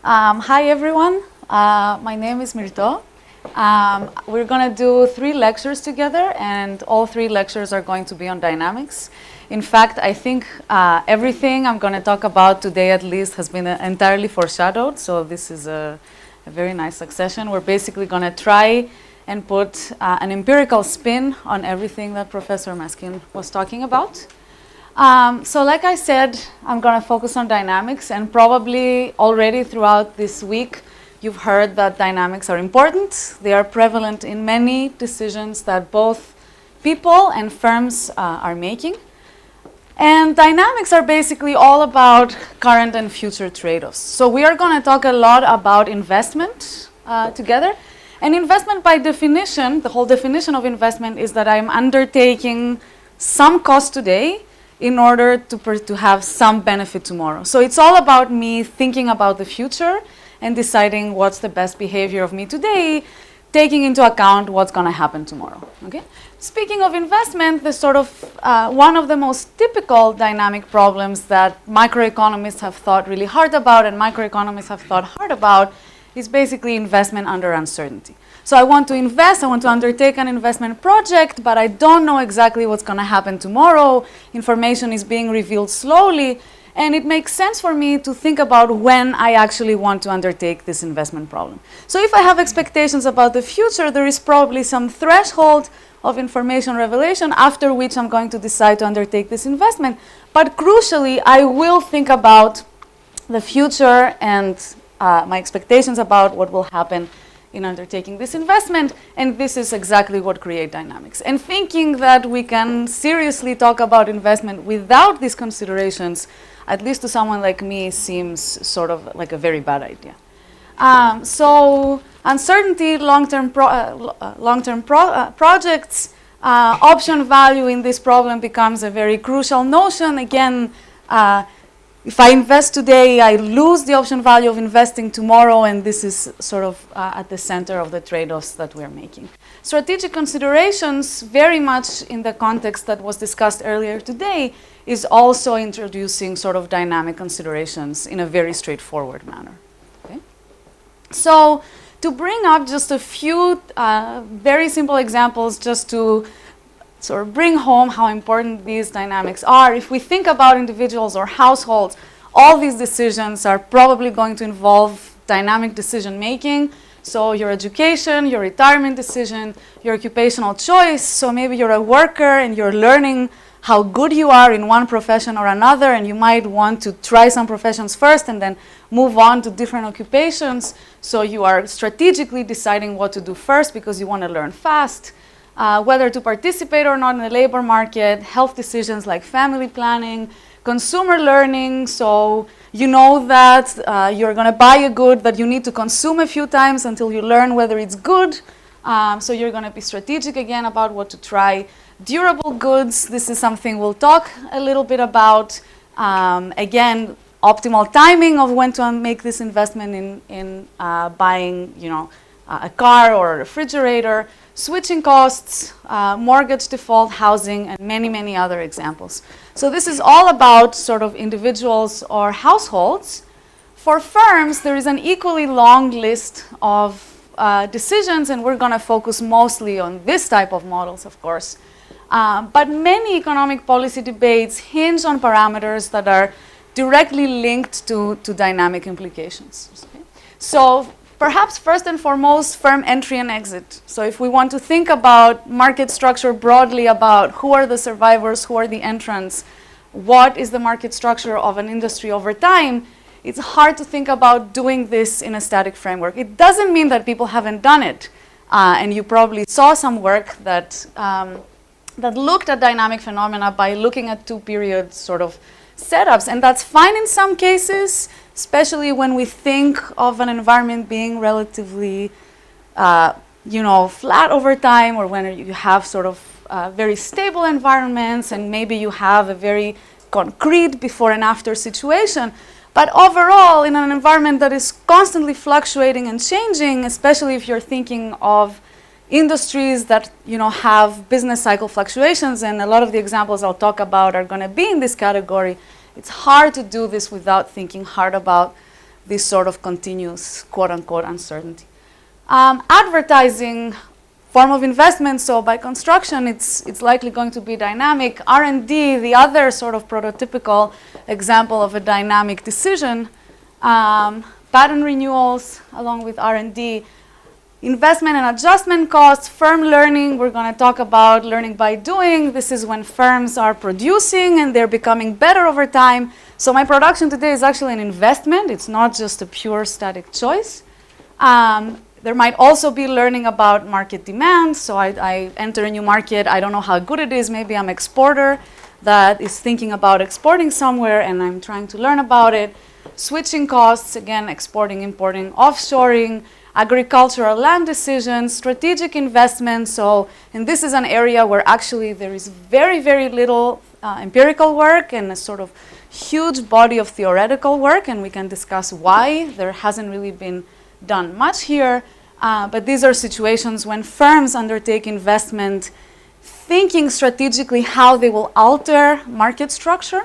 Hi everyone, my name is Myrto. We're going to do 3 lectures together, and all 3 lectures are going to be on dynamics. In fact, I think everything I'm going to talk about today at least has been entirely foreshadowed, so this is a very nice succession. We're basically going to try and put an empirical spin on everything that Professor Maskin was talking about. So like I said, I'm going to focus on dynamics, and probably already throughout this week you've heard that dynamics are important. They are prevalent in many decisions that both people and firms are making. And dynamics are basically all about current and future trade-offs. So we are going to talk a lot about investment together. And investment by definition, the whole definition of investment is that I'm undertaking some cost today in order to have some benefit tomorrow. So it's all about me thinking about the future and deciding what's the best behavior of me today, taking into account what's going to happen tomorrow. Okay? Speaking of investment, the sort of one of the most typical dynamic problems that microeconomists have thought really hard about and microeconomists have thought hard about is basically investment under uncertainty. So I want to invest, I want to undertake an investment project, but I don't know exactly what's going to happen tomorrow. Information is being revealed slowly, and it makes sense for me to think about when I actually want to undertake this investment problem. So if I have expectations about the future, there is probably some threshold of information revelation after which I'm going to decide to undertake this investment. But crucially, I will think about the future and my expectations about what will happen in undertaking this investment, and this is exactly what creates dynamics. And thinking that we can seriously talk about investment without these considerations, at least to someone like me, seems sort of like a very bad idea. So uncertainty, long-term projects, option value in this problem becomes a very crucial notion. Again, if I invest today, I lose the option value of investing tomorrow, and this is sort of at the center of the trade-offs that we're making. Strategic considerations, very much in the context that was discussed earlier today, is also introducing sort of dynamic considerations in a very straightforward manner. Okay? So to bring up just a few very simple examples just to sort of bring home how important these dynamics are. If we think about individuals or households, all these decisions are probably going to involve dynamic decision making. So your education, your retirement decision, your occupational choice. So maybe you're a worker and you're learning how good you are in one profession or another, and you might want to try some professions first and then move on to different occupations. So you are strategically deciding what to do first because you want to learn fast. Whether to participate or not in the labor market, health decisions like family planning, consumer learning, so you know that you're going to buy a good that you need to consume a few times until you learn whether it's good. So you're going to be strategic again about what to try. Durable goods, this is something we'll talk a little bit about. Again, optimal timing of when to make this investment in buying, a car or a refrigerator. Switching costs, mortgage default, housing, and many, many other examples. So this is all about sort of individuals or households. For firms, there is an equally long list of decisions, and we're going to focus mostly on this type of models, of course. But many economic policy debates hinge on parameters that are directly linked to dynamic implications. Okay? So perhaps first and foremost, firm entry and exit. So if we want to think about market structure broadly, about who are the survivors, who are the entrants, what is the market structure of an industry over time, it's hard to think about doing this in a static framework. It doesn't mean that people haven't done it. And you probably saw some work that looked at dynamic phenomena by looking at 2-period sort of setups. And that's fine in some cases, especially when we think of an environment being relatively, flat over time, or when you have sort of very stable environments, and maybe you have a very concrete before and after situation. But overall, in an environment that is constantly fluctuating and changing, especially if you're thinking of industries that have business cycle fluctuations, and a lot of the examples I'll talk about are going to be in this category, it's hard to do this without thinking hard about this sort of continuous quote-unquote uncertainty. Advertising, form of investment, so by construction, it's likely going to be dynamic. R&D, the other sort of prototypical example of a dynamic decision. Patent renewals, along with R&D. Investment and adjustment costs, firm learning, we're going to talk about learning by doing. This is when firms are producing and they're becoming better over time. So my production today is actually an investment. It's not just a pure static choice. There might also be learning about market demand. So I enter a new market. I don't know how good it is. Maybe I'm an exporter that is thinking about exporting somewhere and I'm trying to learn about it. Switching costs, again, exporting, importing, offshoring, agricultural land decisions, strategic investments. So, and this is an area where actually there is very, very little empirical work and a sort of huge body of theoretical work, and we can discuss why there hasn't really been done much here. But these are situations when firms undertake investment thinking strategically how they will alter market structure.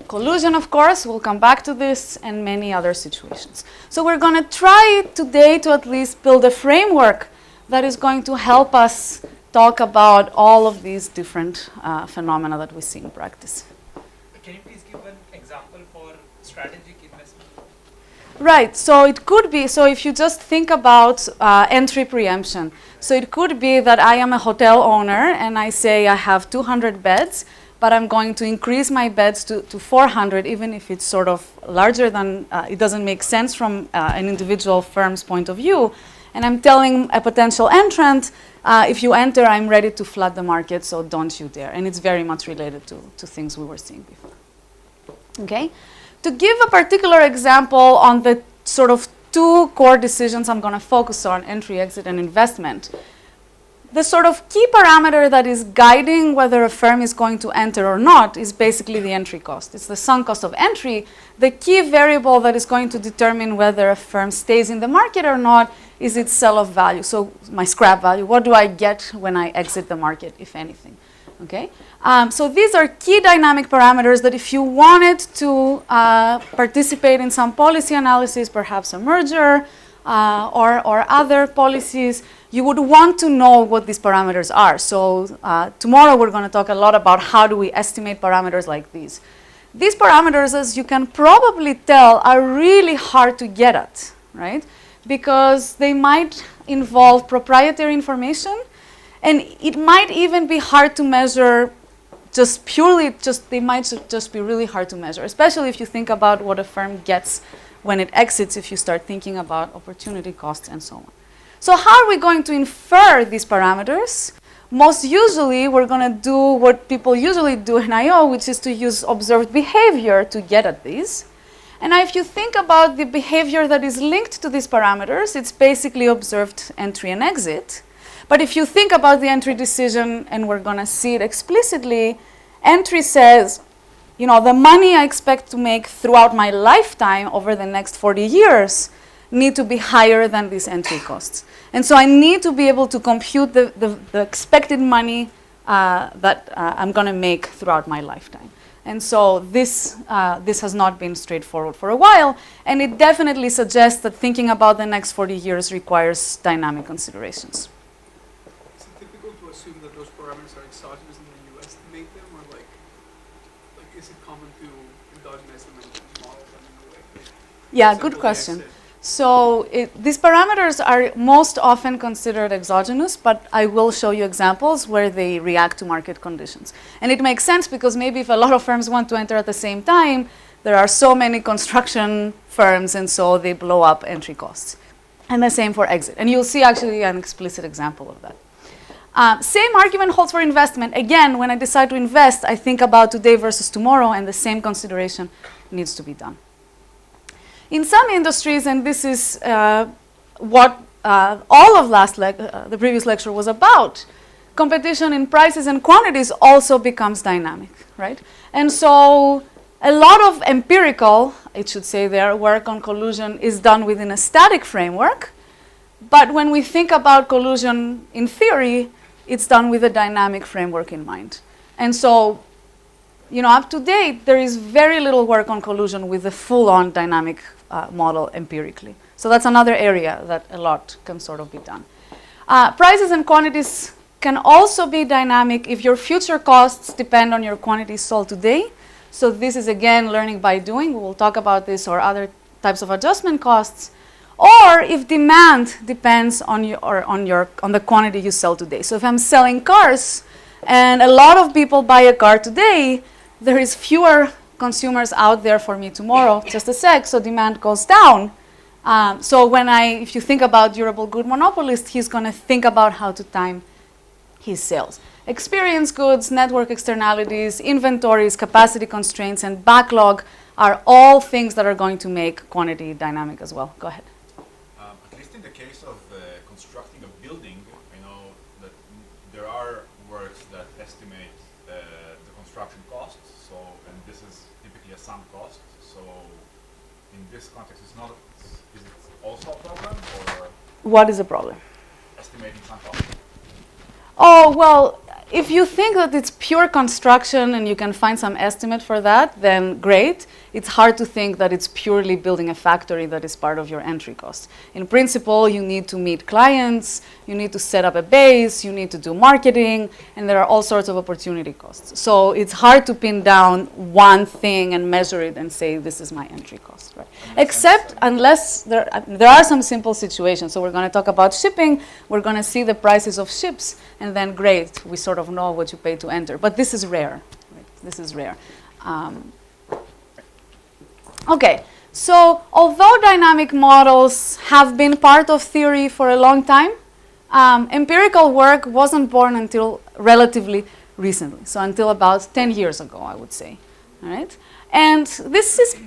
Collusion, of course, we'll come back to this, and many other situations. So we're going to try today to at least build a framework that is going to help us talk about all of these different phenomena that we see in practice. Can you please give an example for strategic investment? Right, so it could be, so if you just think about entry preemption, so it could be that I am a hotel owner and I say I have 200 beds, but I'm going to increase my beds to 400, even if it's sort of larger than, it doesn't make sense from an individual firm's point of view. And I'm telling a potential entrant, if you enter, I'm ready to flood the market, so don't you dare. And it's very much related to things we were seeing before. Okay? To give a particular example on the sort of two core decisions I'm going to focus on, entry, exit, and investment. The sort of key parameter that is guiding whether a firm is going to enter or not is basically the entry cost. It's the sunk cost of entry. The key variable that is going to determine whether a firm stays in the market or not is its sell-off value. So my scrap value, what do I get when I exit the market, if anything? Okay? So these are key dynamic parameters that if you wanted to participate in some policy analysis, perhaps a merger or other policies, you would want to know what these parameters are. So tomorrow we're going to talk a lot about how do we estimate parameters like these. These parameters, as you can probably tell, are really hard to get at, right? Because they might involve proprietary information, and it might even be hard to measure they might just be really hard to measure, especially if you think about what a firm gets when it exits, if you start thinking about opportunity costs and so on. So how are we going to infer these parameters? Most usually, we're going to do what people usually do in I/O, which is to use observed behavior to get at these. And now if you think about the behavior that is linked to these parameters, it's basically observed entry and exit. But if you think about the entry decision, and we're going to see it explicitly, entry says, you know, the money I expect to make throughout my lifetime over the next 40 years need to be higher than these entry costs. And so I need to be able to compute the expected money that I'm going to make throughout my lifetime. And so this has not been straightforward for a while, and it definitely suggests that thinking about the next 40 years requires dynamic considerations. Is it typical to assume that those parameters are exogenous and then you estimate them, or like is it common to endogenize them in models? Yeah, good question. So these parameters are most often considered exogenous, but I will show you examples where they react to market conditions. And it makes sense because maybe if a lot of firms want to enter at the same time, there are so many construction firms, and so they blow up entry costs. And the same for exit. And you'll see actually an explicit example of that. Same argument holds for investment. Again, when I decide to invest, I think about today versus tomorrow, and the same consideration needs to be done. In some industries, and this is what all of the previous lecture was about, competition in prices and quantities also becomes dynamic, right? And so a lot of empirical, it should say there, work on collusion is done within a static framework. But when we think about collusion in theory, it's done with a dynamic framework in mind. And so up to date, there is very little work on collusion with the full-on dynamic model empirically. So that's another area that a lot can sort of be done. Prices and quantities can also be dynamic if your future costs depend on your quantities sold today. So this is, again, learning by doing. We will talk about this or other types of adjustment costs. Or if demand depends on the quantity you sell today. So if I'm selling cars and a lot of people buy a car today, there is fewer consumers out there for me tomorrow, just a sec, so demand goes down. So if you think about durable good monopolist, he's going to think about how to time his sales. Experience goods, network externalities, inventories, capacity constraints, and backlog are all things that are going to make quantity dynamic as well. Go ahead. At least in the case of constructing a building, I know that there are works that estimate the construction costs. So, and this is typically a sunk cost. So, in this context, is it also a problem, or what is the problem? Estimating sunk costs. Oh, well, if you think that it's pure construction and you can find some estimate for that, then great. It's hard to think that it's purely building a factory that is part of your entry cost. In principle, you need to meet clients, you need to set up a base, you need to do marketing, and there are all sorts of opportunity costs. So it's hard to pin down one thing and measure it and say, this is my entry cost, right? Except unless there are some simple situations. So we're going to talk about shipping, we're going to see the prices of ships, and then great, we sort of know what you pay to enter. But this is rare, right? This is rare. Okay, so although dynamic models have been part of theory for a long time, empirical work wasn't born until relatively recently, so until about 10 years ago, I would say. All right? And this is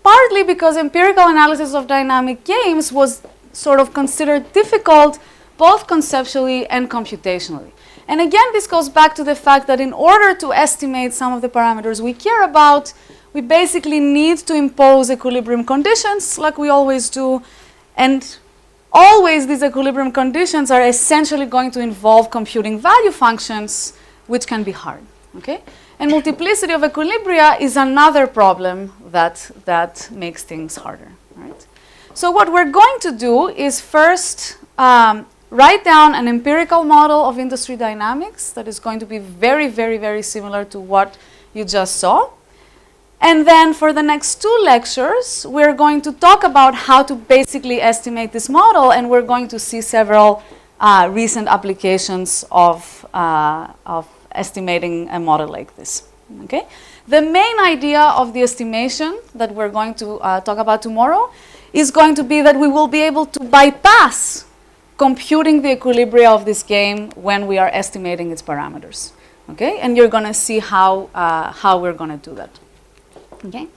partly because empirical analysis of dynamic games was sort of considered difficult both conceptually and computationally. And again, this goes back to the fact that in order to estimate some of the parameters we care about, we basically need to impose equilibrium conditions like we always do. And always these equilibrium conditions are essentially going to involve computing value functions, which can be hard. Okay? And multiplicity of equilibria is another problem that makes things harder. Right? So what we're going to do is first write down an empirical model of industry dynamics that is going to be very, very, very similar to what you just saw. And then for the next 2 lectures, we're going to talk about how to basically estimate this model, and we're going to see several recent applications of estimating a model like this. Okay? The main idea of the estimation that we're going to talk about tomorrow is going to be that we will be able to bypass computing the equilibria of this game when we are estimating its parameters. Okay? And you're going to see how we're going to do that. Okay,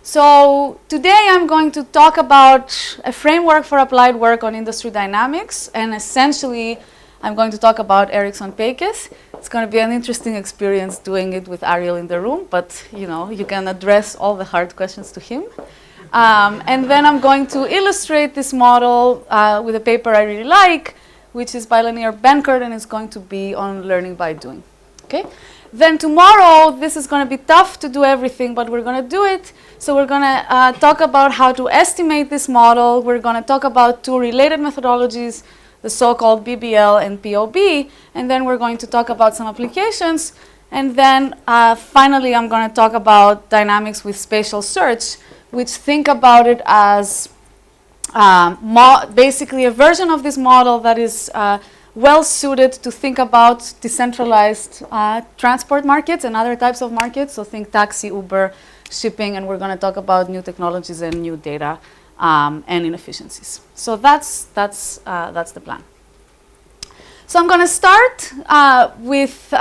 so today I'm going to talk about a framework for applied work on industry dynamics, and essentially I'm going to talk about Ericsson Peikes. It's going to be an interesting experience doing it with Ariel in the room, but you can address all the hard questions to him. And then I'm going to illustrate this model with a paper I really like, which is by Lanier Benkert, and it's going to be on learning by doing. Okay. Then tomorrow, this is going to be tough to do everything, but we're going to do it. So we're going to talk about how to estimate this model. We're going to talk about 2 related methodologies, the so-called BBL and POB. And then we're going to talk about some applications. And then finally, I'm going to talk about dynamics with spatial search, which think about it as basically a version of this model that is well suited to think about decentralized transport markets and other types of markets. So think taxi, Uber, shipping, and we're going to talk about new technologies and new data and inefficiencies. So that's the plan. So I'm going to start with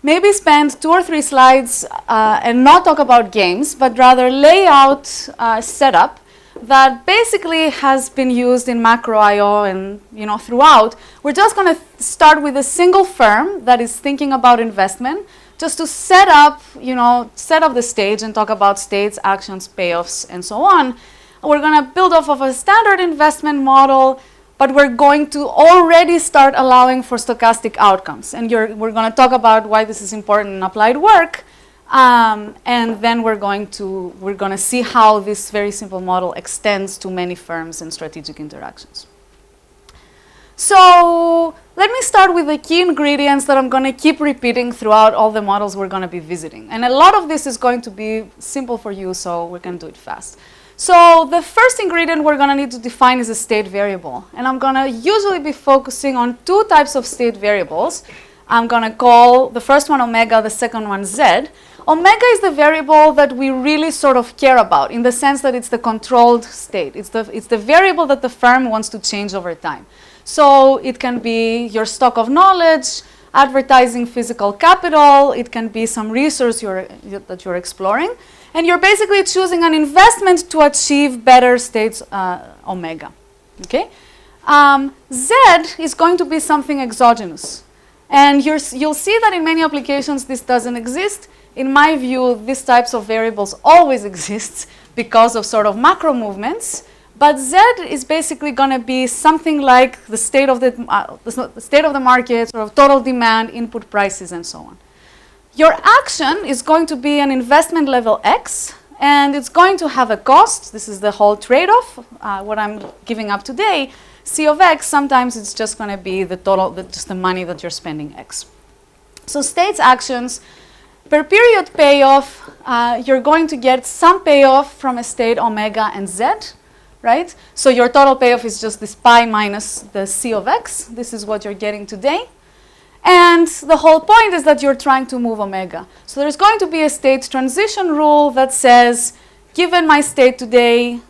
maybe spend 2 or 3 slides and not talk about games, but rather lay out setup that basically has been used in macro I/O and throughout. We're just going to start with a single firm that is thinking about investment, just to set up the stage and talk about states, actions, payoffs, and so on. We're going to build off of a standard investment model, but we're going to already start allowing for stochastic outcomes. And we're going to talk about why this is important in applied work. And then we're going to see how this very simple model extends to many firms and strategic interactions. So let me start with the key ingredients that I'm going to keep repeating throughout all the models we're going to be visiting. And a lot of this is going to be simple for you, so we can do it fast. So the first ingredient we're going to need to define is a state variable. And I'm going to usually be focusing on two types of state variables. I'm going to call the first one omega, the second one z. Omega is the variable that we really sort of care about in the sense that it's the controlled state. It's the variable that the firm wants to change over time. So it can be your stock of knowledge, advertising physical capital, it can be some resource that you're exploring, and you're basically choosing an investment to achieve better states omega. Okay? Z is going to be something exogenous. And you'll see that in many applications this doesn't exist. In my view, these types of variables always exist because of sort of macro movements. But Z is basically going to be something like the state of the market, sort of total demand, input prices, and so on. Your action is going to be an investment level X, and it's going to have a cost. This is the whole trade-off, what I'm giving up today. C of X, sometimes it's just going to be the total, just the money that you're spending X. So states actions, per period payoff, you're going to get some payoff from a state omega and Z. Right? So your total payoff is just this pi minus the C of X. This is what you're getting today. And the whole point is that you're trying to move omega. So there's going to be a state transition rule that says, given my state today,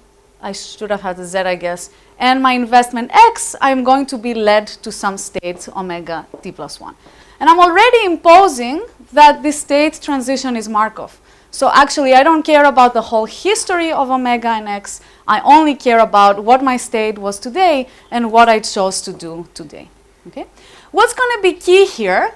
I should have had a Z, I guess, and my investment X, I'm going to be led to some state omega t plus 1. And I'm already imposing that this state transition is Markov. So actually, I don't care about the whole history of omega and X. I only care about what my state was today and what I chose to do today. Okay? What's going to be key here?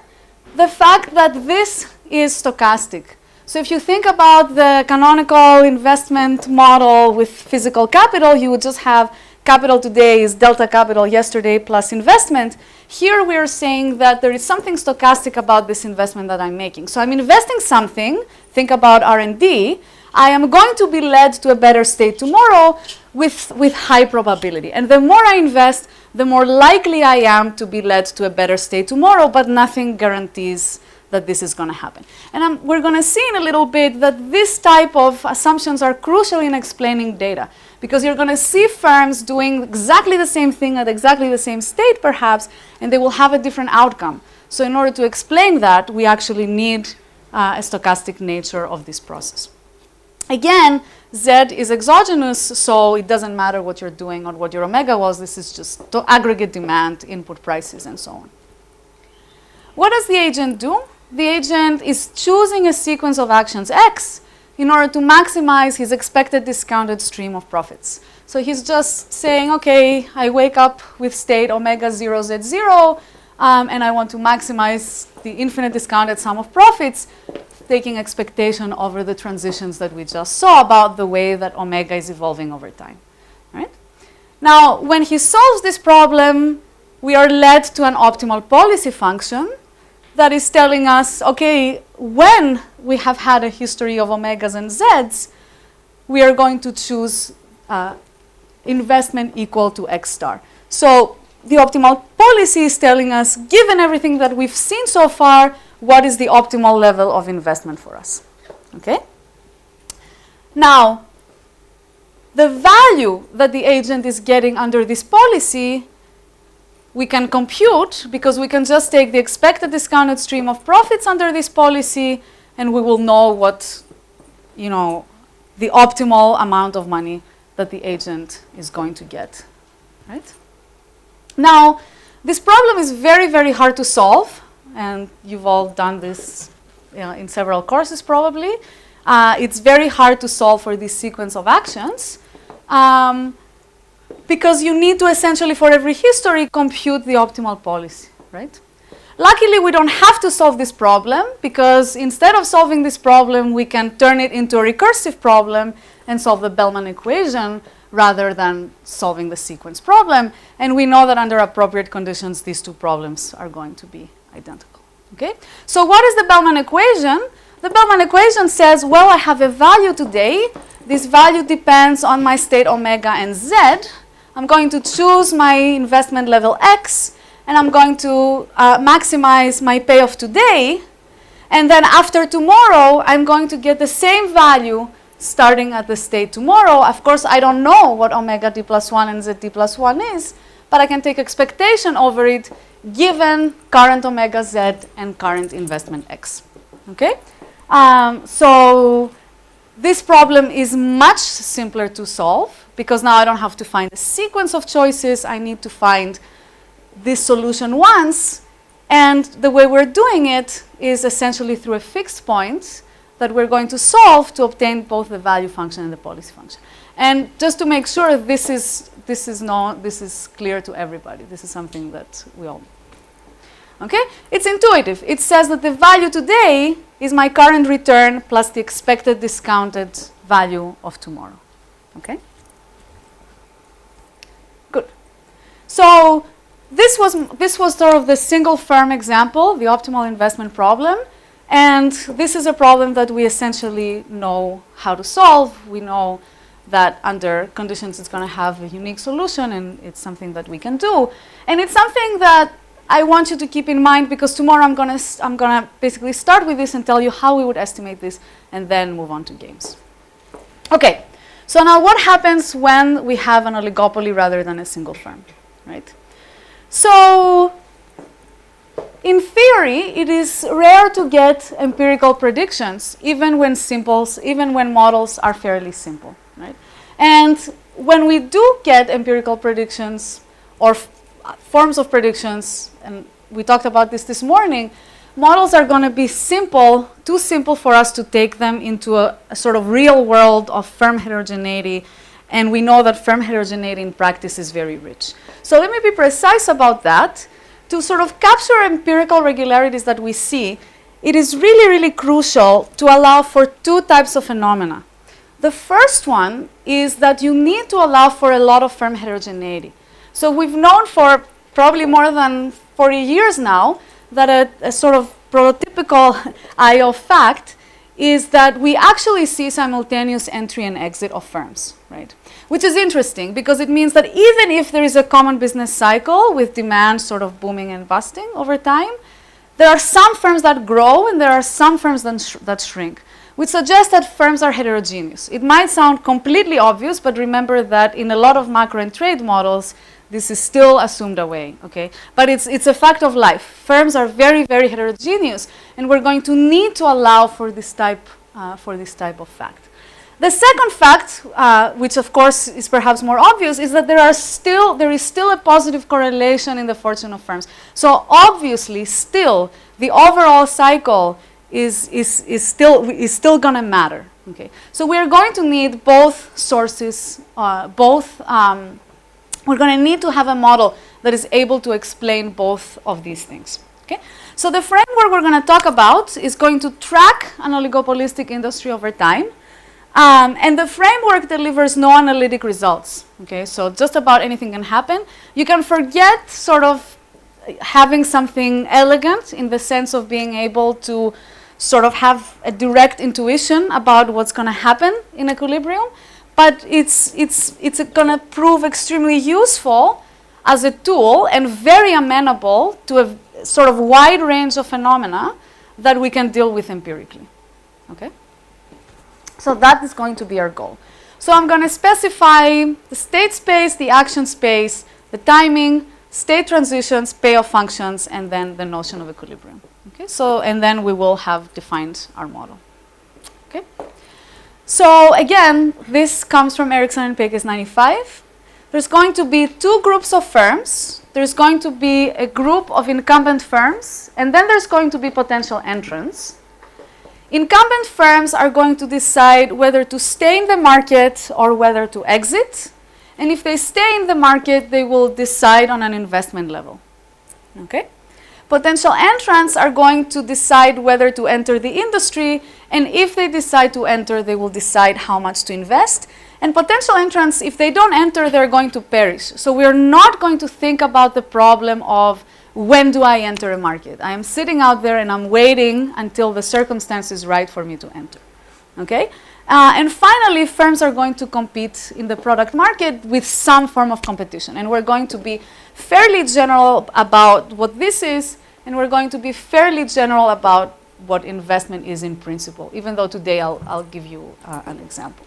The fact that this is stochastic. So if you think about the canonical investment model with physical capital, you would just have capital today is delta capital yesterday plus investment. Here we are saying that there is something stochastic about this investment that I'm making. So I'm investing something, think about R&D, I am going to be led to a better state tomorrow with high probability. And the more I invest, the more likely I am to be led to a better state tomorrow, but nothing guarantees that this is going to happen. And we're going to see in a little bit that this type of assumptions are crucial in explaining data, because you're going to see firms doing exactly the same thing at exactly the same state, perhaps, and they will have a different outcome. So in order to explain that, we actually need a stochastic nature of this process. Again, Z is exogenous, so it doesn't matter what you're doing or what your omega was. This is just aggregate demand, input prices, and so on. What does the agent do? The agent is choosing a sequence of actions X in order to maximize his expected discounted stream of profits. So he's just saying, okay, I wake up with state omega 0 z 0, and I want to maximize the infinite discounted sum of profits, taking expectation over the transitions that we just saw about the way that omega is evolving over time. Right? Now, when he solves this problem, we are led to an optimal policy function that is telling us, okay, when we have had a history of omegas and z's, we are going to choose investment equal to X star. So the optimal policy is telling us, given everything that we've seen so far, what is the optimal level of investment for us. Okay? Now, the value that the agent is getting under this policy, we can compute because we can just take the expected discounted stream of profits under this policy, and we will know what, the optimal amount of money that the agent is going to get. Right? Now, this problem is very, very hard to solve, and you've all done this in several courses probably. It's very hard to solve for this sequence of actions because you need to essentially, for every history, compute the optimal policy, right? Luckily, we don't have to solve this problem because instead of solving this problem, we can turn it into a recursive problem and solve the Bellman equation rather than solving the sequence problem. And we know that under appropriate conditions, these two problems are going to be identical. Okay? So what is the Bellman equation? The Bellman equation says, well, I have a value today. This value depends on my state omega and z. I'm going to choose my investment level x, and I'm going to maximize my payoff today. And then after tomorrow, I'm going to get the same value starting at the state tomorrow. Of course, I don't know what omega t plus 1 and z t plus 1 is, but I can take expectation over it given current omega z and current investment x. Okay? So this problem is much simpler to solve because now I don't have to find a sequence of choices. I need to find this solution once. And the way we're doing it is essentially through a fixed point that we're going to solve to obtain both the value function and the policy function. And just to make sure this is clear to everybody. This is something that we all know. Okay? It's intuitive. It says that the value today is my current return plus the expected discounted value of tomorrow. Okay? Good. So this was sort of the single firm example, the optimal investment problem. And this is a problem that we essentially know how to solve. We know that under conditions it's going to have a unique solution, and it's something that we can do. And it's something that I want you to keep in mind because tomorrow I'm gonna basically start with this and tell you how we would estimate this and then move on to games. Okay, so now what happens when we have an oligopoly rather than a single firm, right? So in theory, it is rare to get empirical predictions even when models are fairly simple, right? And when we do get empirical predictions or forms of predictions, and we talked about this morning, models are going to be simple, too simple for us to take them into a sort of real world of firm heterogeneity, and we know that firm heterogeneity in practice is very rich. So let me be precise about that. To sort of capture empirical regularities that we see, it is really, really crucial to allow for two types of phenomena. The first one is that you need to allow for a lot of firm heterogeneity. So we've known for probably more than 40 years now that a sort of prototypical I/O fact is that we actually see simultaneous entry and exit of firms, right? Which is interesting because it means that even if there is a common business cycle with demand sort of booming and busting over time, there are some firms that grow and there are some firms that shrink, which suggests that firms are heterogeneous. It might sound completely obvious, but remember that in a lot of macro and trade models, this is still assumed away, okay? But it's a fact of life. Firms are very, very heterogeneous, and we're going to need to allow for this type of fact. The second fact, which of course is perhaps more obvious, is that there is still a positive correlation in the fortune of firms. So obviously, still the overall cycle is still going to matter. Okay, so we're going to need both sources, we're going to need to have a model that is able to explain both of these things. Okay? So the framework we're going to talk about is going to track an oligopolistic industry over time. And the framework delivers no analytic results. Okay? So just about anything can happen. You can forget sort of having something elegant in the sense of being able to sort of have a direct intuition about what's going to happen in equilibrium. But it's going to prove extremely useful as a tool and very amenable to a sort of wide range of phenomena that we can deal with empirically. Okay? So that is going to be our goal. So I'm going to specify the state space, the action space, the timing, state transitions, payoff functions, and then the notion of equilibrium. Okay? So, and then we will have defined our model. Okay? So again, this comes from Erickson and Pekes 95. There's going to be two groups of firms. There's going to be a group of incumbent firms, and then there's going to be potential entrants. Incumbent firms are going to decide whether to stay in the market or whether to exit. And if they stay in the market, they will decide on an investment level. Okay? Potential entrants are going to decide whether to enter the industry, and if they decide to enter, they will decide how much to invest. And potential entrants, if they don't enter, they're going to perish. So we're not going to think about the problem of when do I enter a market? I am sitting out there and I'm waiting until the circumstance is right for me to enter. Okay? And finally, firms are going to compete in the product market with some form of competition. And we're going to be fairly general about what this is, and we're going to be fairly general about what investment is in principle, even though today I'll give you an example.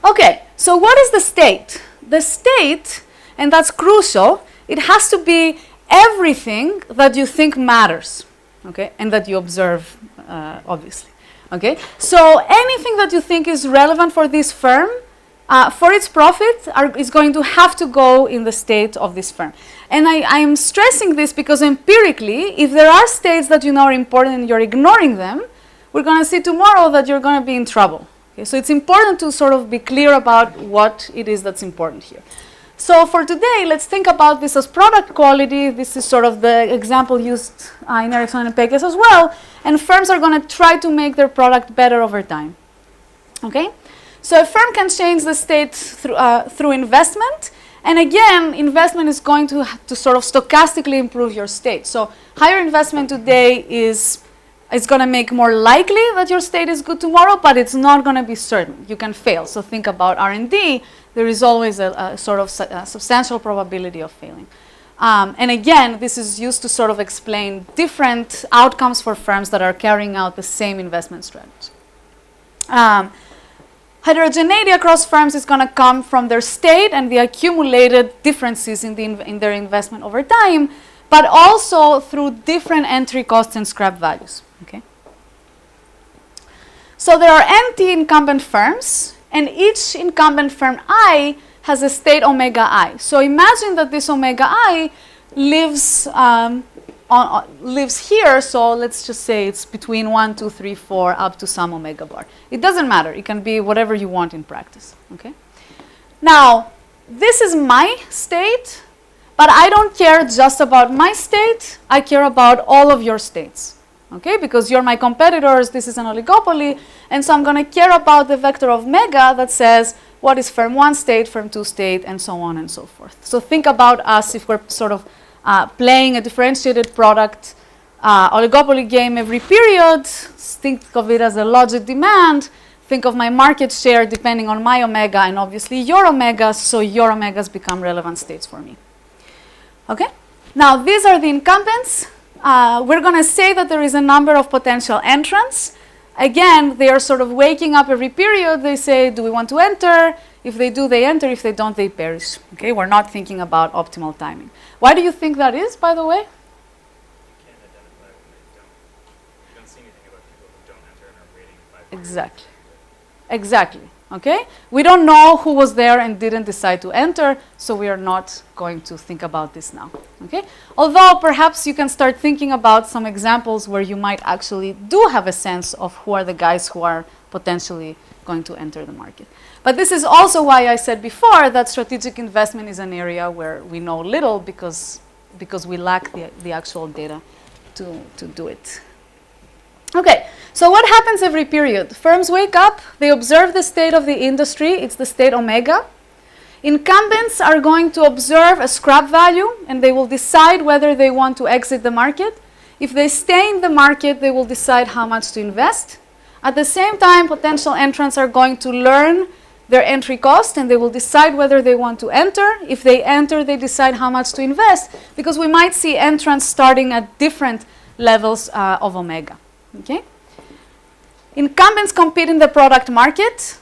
Okay, so what is the state? The state, and that's crucial, it has to be everything that you think matters, okay, and that you observe, obviously. Okay, so anything that you think is relevant for this firm, for its profit, is going to have to go in the state of this firm. And I am stressing this because empirically, if there are states that you know are important and you're ignoring them, we're going to see tomorrow that you're going to be in trouble. Okay, so it's important to sort of be clear about what it is that's important here. So for today, let's think about this as product quality. This is sort of the example used in Ericsson and Pekes as well. And firms are going to try to make their product better over time. Okay? So a firm can change the state through investment. And again, investment is going to sort of stochastically improve your state. So higher investment today is going to make more likely that your state is good tomorrow, but it's not going to be certain. You can fail. So think about R&D. There is always a sort of substantial probability of failing. And again, this is used to sort of explain different outcomes for firms that are carrying out the same investment strategy. Heterogeneity across firms is going to come from their state and the accumulated differences in their investment over time, but also through different entry costs and scrap values. Okay? So there are anti-incumbent firms, and each incumbent firm I has a state omega I. So imagine that this omega I lives lives here, so let's just say it's between 1, 2, 3, 4 up to some omega bar. It doesn't matter. It can be whatever you want in practice. Okay? Now, this is my state, but I don't care just about my state. I care about all of your states. Okay? Because you're my competitors. This is an oligopoly. And so I'm going to care about the vector of omega that says what is firm 1 state, firm 2 state, and so on and so forth. So think about us if we're sort of playing a differentiated product oligopoly game every period. Think of it as a logic demand. Think of my market share depending on my omega and obviously your omegas, so your omegas become relevant states for me. Okay? Now, these are the incumbents. We're going to say that there is a number of potential entrants. Again, they are sort of waking up every period. They say, do we want to enter? If they do, they enter. If they don't, they perish. Okay? We're not thinking about optimal timing. Why do you think that is, by the way? You can't identify when they don't. You don't see anything about people who don't enter and are waiting 5 years. Exactly. Exactly. Okay? We don't know who was there and didn't decide to enter, so we are not going to think about this now. Okay? Although perhaps you can start thinking about some examples where you might actually do have a sense of who are the guys who are potentially going to enter the market. But this is also why I said before that strategic investment is an area where we know little because we lack the actual data to do it. Okay, so what happens every period? Firms wake up, they observe the state of the industry, it's the state omega. Incumbents are going to observe a scrap value and they will decide whether they want to exit the market. If they stay in the market, they will decide how much to invest. At the same time, potential entrants are going to learn their entry cost and they will decide whether they want to enter. If they enter, they decide how much to invest because we might see entrants starting at different levels of omega. Okay? Incumbents compete in the product market.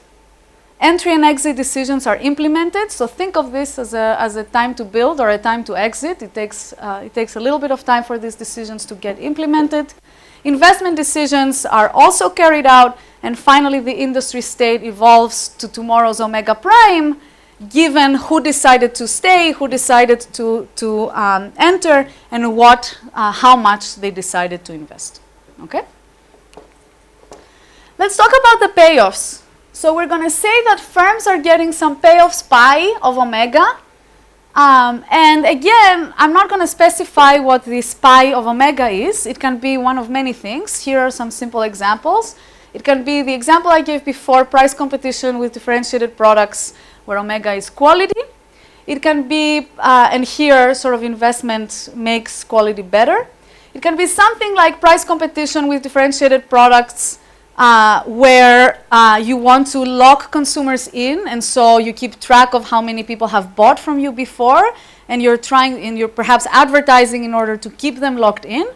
Entry and exit decisions are implemented. So think of this as a time to build or a time to exit. It takes a little bit of time for these decisions to get implemented. Investment decisions are also carried out. And finally, the industry state evolves to tomorrow's omega prime, given who decided to stay, who decided to enter, and how much they decided to invest. Okay? Let's talk about the payoffs. So we're going to say that firms are getting some payoffs pi of omega. And again, I'm not going to specify what this pi of omega is. It can be one of many things. Here are some simple examples. It can be the example I gave before, price competition with differentiated products where omega is quality. It can be, and here sort of investment makes quality better. It can be something like price competition with differentiated products where you want to lock consumers in, and so you keep track of how many people have bought from you before, and you're perhaps advertising in order to keep them locked in.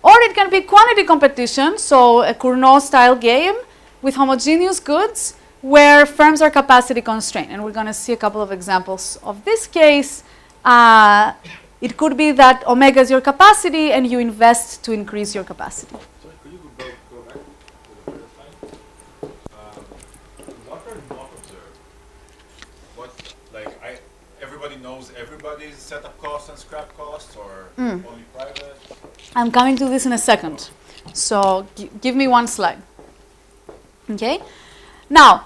Or it can be quantity competition, so a Cournot-style game with homogeneous goods where firms are capacity constrained. And we're going to see a couple of examples of this case. It could be that omega is your capacity and you invest to increase your capacity. Sorry, could you go back to the first slide? What are not observed? What, like, everybody knows everybody's setup costs and scrap costs, or only private? I'm coming to this in a second. So give me one slide. Okay? Now,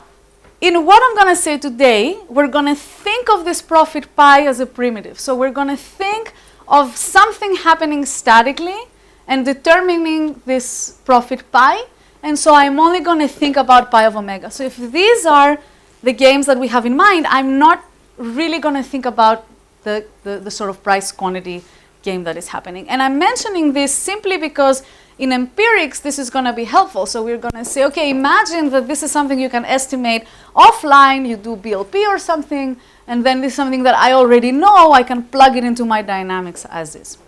in what I'm going to say today, we're going to think of this profit pi as a primitive. So we're going to think of something happening statically and determining this profit pi. And so I'm only going to think about pi of omega. So if these are the games that we have in mind, I'm not really going to think about the sort of price quantity game that is happening. And I'm mentioning this simply because in empirics, this is going to be helpful. So we're going to say, okay, imagine that this is something you can estimate offline. You do BLP or something, and then this is something that I already know. I can plug it into my dynamics as is.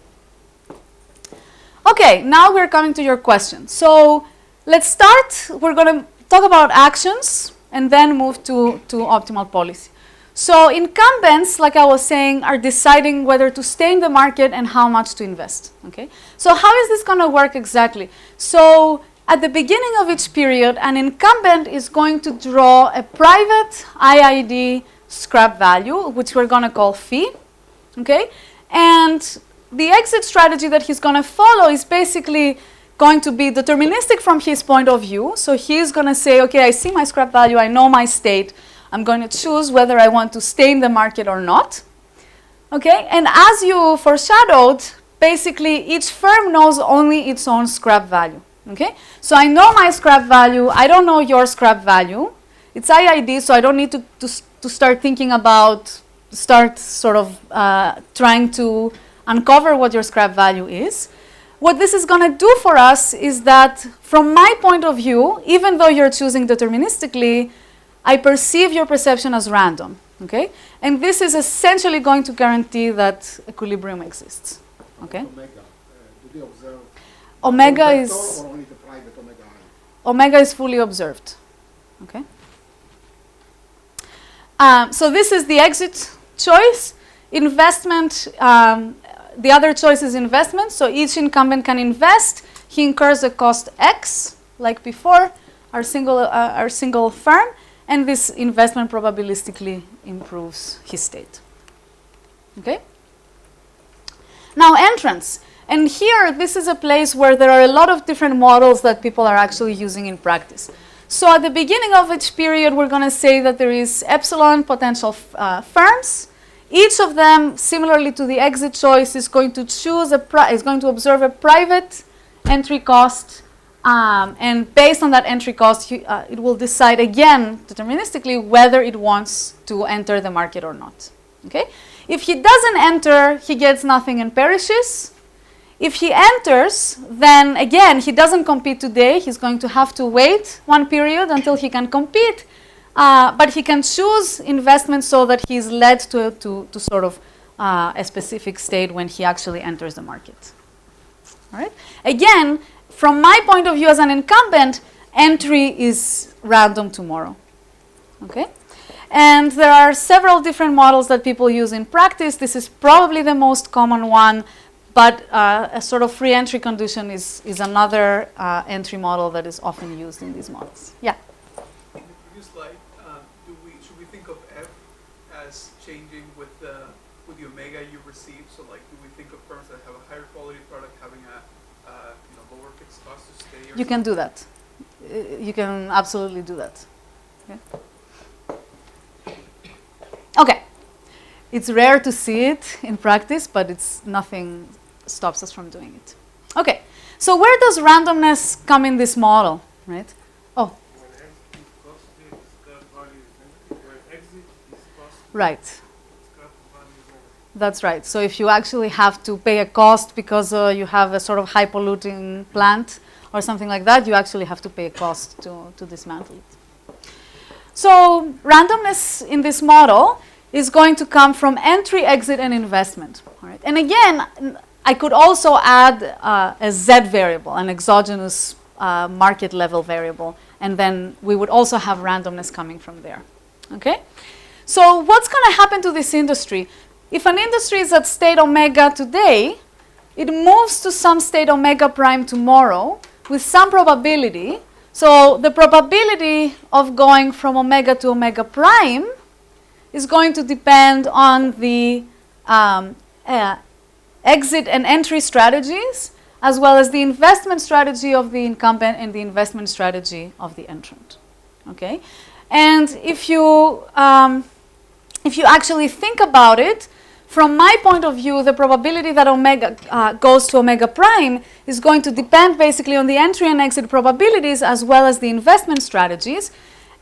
Okay, now we're coming to your question. So let's start. We're going to talk about actions and then move to optimal policy. So incumbents, like I was saying, are deciding whether to stay in the market and how much to invest. Okay? So how is this going to work exactly? So at the beginning of each period, an incumbent is going to draw a private IID scrap value, which we're going to call phi. Okay? And the exit strategy that he's going to follow is basically going to be deterministic from his point of view. So he's going to say, okay, I see my scrap value, I know my state. I'm going to choose whether I want to stay in the market or not. Okay, and as you foreshadowed, basically each firm knows only its own scrap value. Okay, so I know my scrap value, I don't know your scrap value. It's IID, so I don't need to start thinking about, trying to uncover what your scrap value is. What this is going to do for us is that from my point of view, even though you're choosing deterministically, I perceive your perception as random, okay? And this is essentially going to guarantee that equilibrium exists, okay? Omega, do they observe Omega vector is, or only the private omega I? omega is fully observed, okay? So this is the exit choice. Investment, the other choice is investment. So each incumbent can invest. He incurs a cost X, like before, our single firm. And this investment probabilistically improves his state. Okay? Now, entrance. And here, this is a place where there are a lot of different models that people are actually using in practice. So at the beginning of each period, we're going to say that there is epsilon potential firms. Each of them, similarly to the exit choice, is going to choose is going to observe a private entry cost. And based on that entry cost, it will decide again deterministically whether it wants to enter the market or not. Okay? If he doesn't enter, he gets nothing and perishes. If he enters, then again, he doesn't compete today. He's going to have to wait one period until he can compete. But he can choose investment so that he's led to sort of a specific state when he actually enters the market. All right? Again, from my point of view as an incumbent, entry is random tomorrow. Okay? And there are several different models that people use in practice. This is probably the most common one, but a sort of free entry condition is another entry model that is often used in these models. Yeah? In the previous slide, should we think of F as changing with the omega you receive? So like, do we think of firms that have a higher quality product having a lower fixed cost to stay? You can do that. You can absolutely do that. Okay. Okay. It's rare to see it in practice, but nothing stops us from doing it. Okay. So where does randomness come in this model, right? Oh. When exit is costed, scrap value is negative. When exit is costed, Right. scrap That's right. So if you actually have to pay a cost because you have a sort of high polluting plant or something like that, you actually have to pay a cost to dismantle it. So randomness in this model is going to come from entry, exit, and investment. All right. And again, I could also add a Z variable, an exogenous market level variable, and then we would also have randomness coming from there. Okay? So what's going to happen to this industry? If an industry is at state omega today, it moves to some state omega prime tomorrow with some probability. So the probability of going from omega to omega prime is going to depend on the exit and entry strategies, as well as the investment strategy of the incumbent and the investment strategy of the entrant. Okay? And if you actually think about it, from my point of view, the probability that omega goes to omega prime is going to depend basically on the entry and exit probabilities as well as the investment strategies.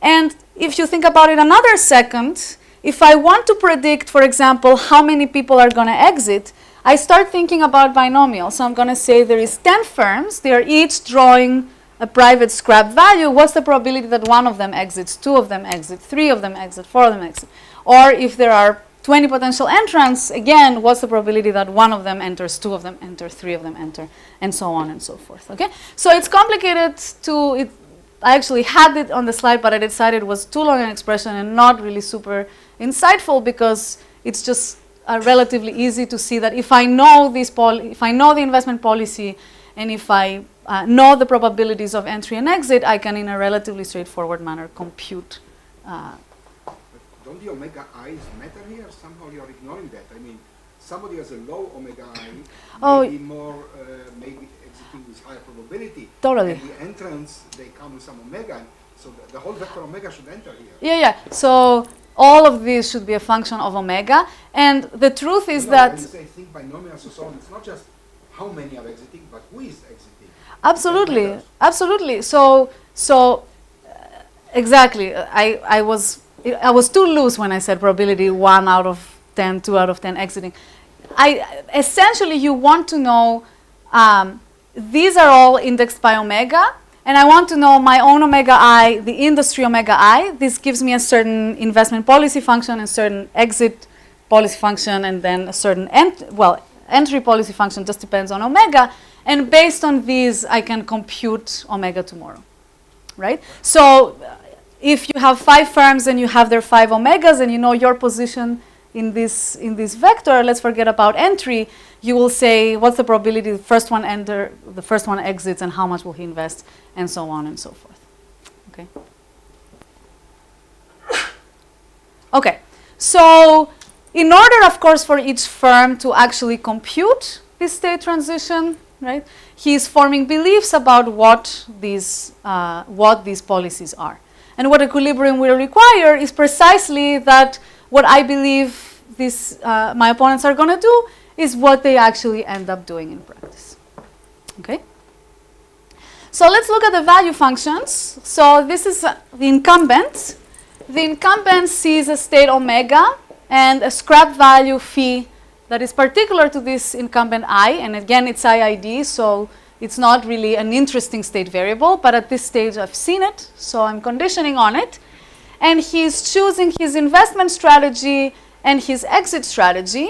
And if you think about it another second, if I want to predict, for example, how many people are going to exit, I start thinking about binomials. So I'm going to say there is 10 firms. They are each drawing a private scrap value. What's the probability that one of them exits, two of them exit, three of them exit, four of them exit? Or if there are 20 potential entrants, again, what's the probability that one of them enters, two of them enter, three of them enter, and so on and so forth, okay? So it's complicated I actually had it on the slide, but I decided it was too long an expression and not really super insightful because it's just relatively easy to see that if I know if I know the investment policy and if I know the probabilities of entry and exit, I can in a relatively straightforward manner compute Don't the omega i's matter here? Somehow you're ignoring that. I mean, somebody has a low omega I, maybe more, maybe exiting with higher probability. Totally. And the entrants, they come with some omega. So the whole vector omega should enter here. Yeah. So all of these should be a function of omega. And the truth is that... When you say think binomials or so on, it's not just how many are exiting, but who is exiting. Absolutely. Absolutely. So exactly. I was too loose when I said probability 1 out of 10, 2 out of 10 exiting. Essentially, you want to know, these are all indexed by omega, and I want to know my own omega I, the industry omega I. This gives me a certain investment policy function, a certain exit policy function, and then a certain entry policy function, just depends on omega. And based on these, I can compute omega tomorrow, right? So if you have 5 firms and you have their 5 omegas and you know your position in this vector, let's forget about entry, you will say what's the probability the first one exits and how much will he invest and so on and so forth. Okay. Okay. So in order, of course, for each firm to actually compute this state transition, right, he is forming beliefs about what these policies are. And what equilibrium will require is precisely that what I believe my opponents are going to do is what they actually end up doing in practice. Okay? So let's look at the value functions. So this is the incumbent. The incumbent sees a state omega and a scrap value phi that is particular to this incumbent I. And again, it's IID, so it's not really an interesting state variable, but at this stage I've seen it, so I'm conditioning on it. And he's choosing his investment strategy and his exit strategy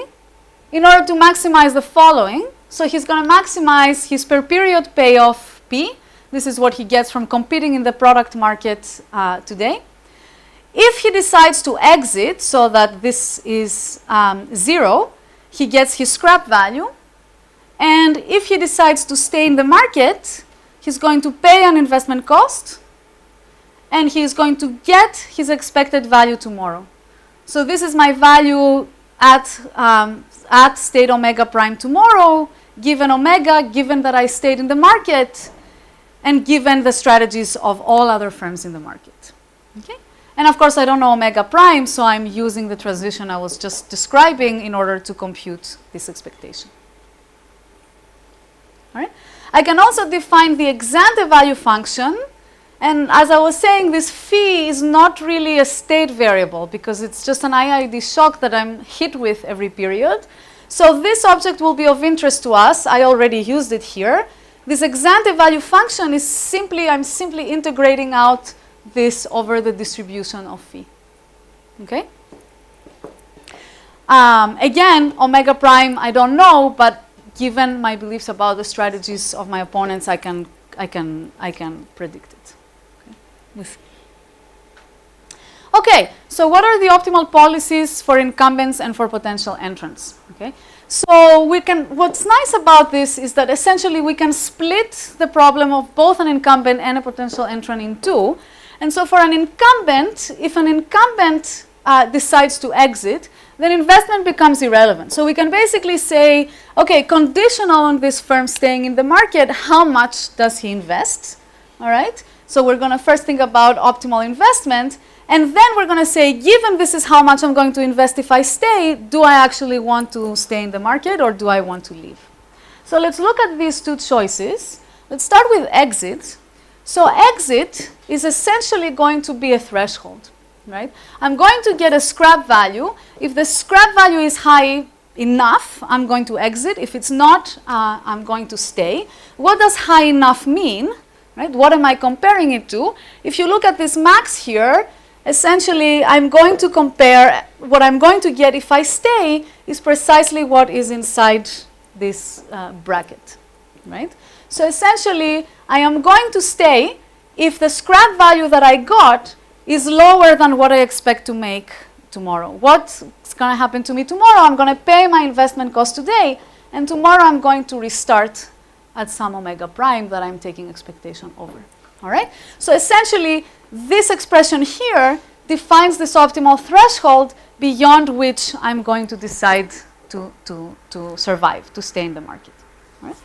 in order to maximize the following. So he's going to maximize his per period payoff P. This is what he gets from competing in the product market today. If he decides to exit so that this is 0, he gets his scrap value. And if he decides to stay in the market, he's going to pay an investment cost, and he's going to get his expected value tomorrow. So this is my value at state omega prime tomorrow, given omega, given that I stayed in the market, and given the strategies of all other firms in the market. Okay? And of course, I don't know omega prime, so I'm using the transition I was just describing in order to compute this expectation. All right? I can also define the ex ante value function, And as I was saying, this phi is not really a state variable because it's just an IID shock that I'm hit with every period. So this object will be of interest to us. I already used it here. This ex-ante value function is simply, I'm simply integrating out this over the distribution of phi. Okay? Again, omega prime, I don't know, but given my beliefs about the strategies of my opponents, I can predict it. Okay, so what are the optimal policies for incumbents and for potential entrants? Okay, so what's nice about this is that essentially we can split the problem of both an incumbent and a potential entrant in two. And so for an incumbent, if an incumbent decides to exit, then investment becomes irrelevant. So we can basically say, okay, conditional on this firm staying in the market, how much does he invest? All right? So we're going to first think about optimal investment, and then we're going to say, given this is how much I'm going to invest if I stay, do I actually want to stay in the market or do I want to leave? So let's look at these two choices. Let's start with exit. So exit is essentially going to be a threshold, right? I'm going to get a scrap value. If the scrap value is high enough, I'm going to exit. If it's not, I'm going to stay. What does high enough mean? Right? What am I comparing it to? If you look at this max here, essentially I'm going to compare, what I'm going to get if I stay is precisely what is inside this bracket, right? So essentially I am going to stay if the scrap value that I got is lower than what I expect to make tomorrow. What's going to happen to me tomorrow? I'm going to pay my investment cost today, and tomorrow I'm going to restart at some omega prime that I'm taking expectation over. All right? So essentially, this expression here defines this optimal threshold beyond which I'm going to decide to survive, to stay in the market. All right?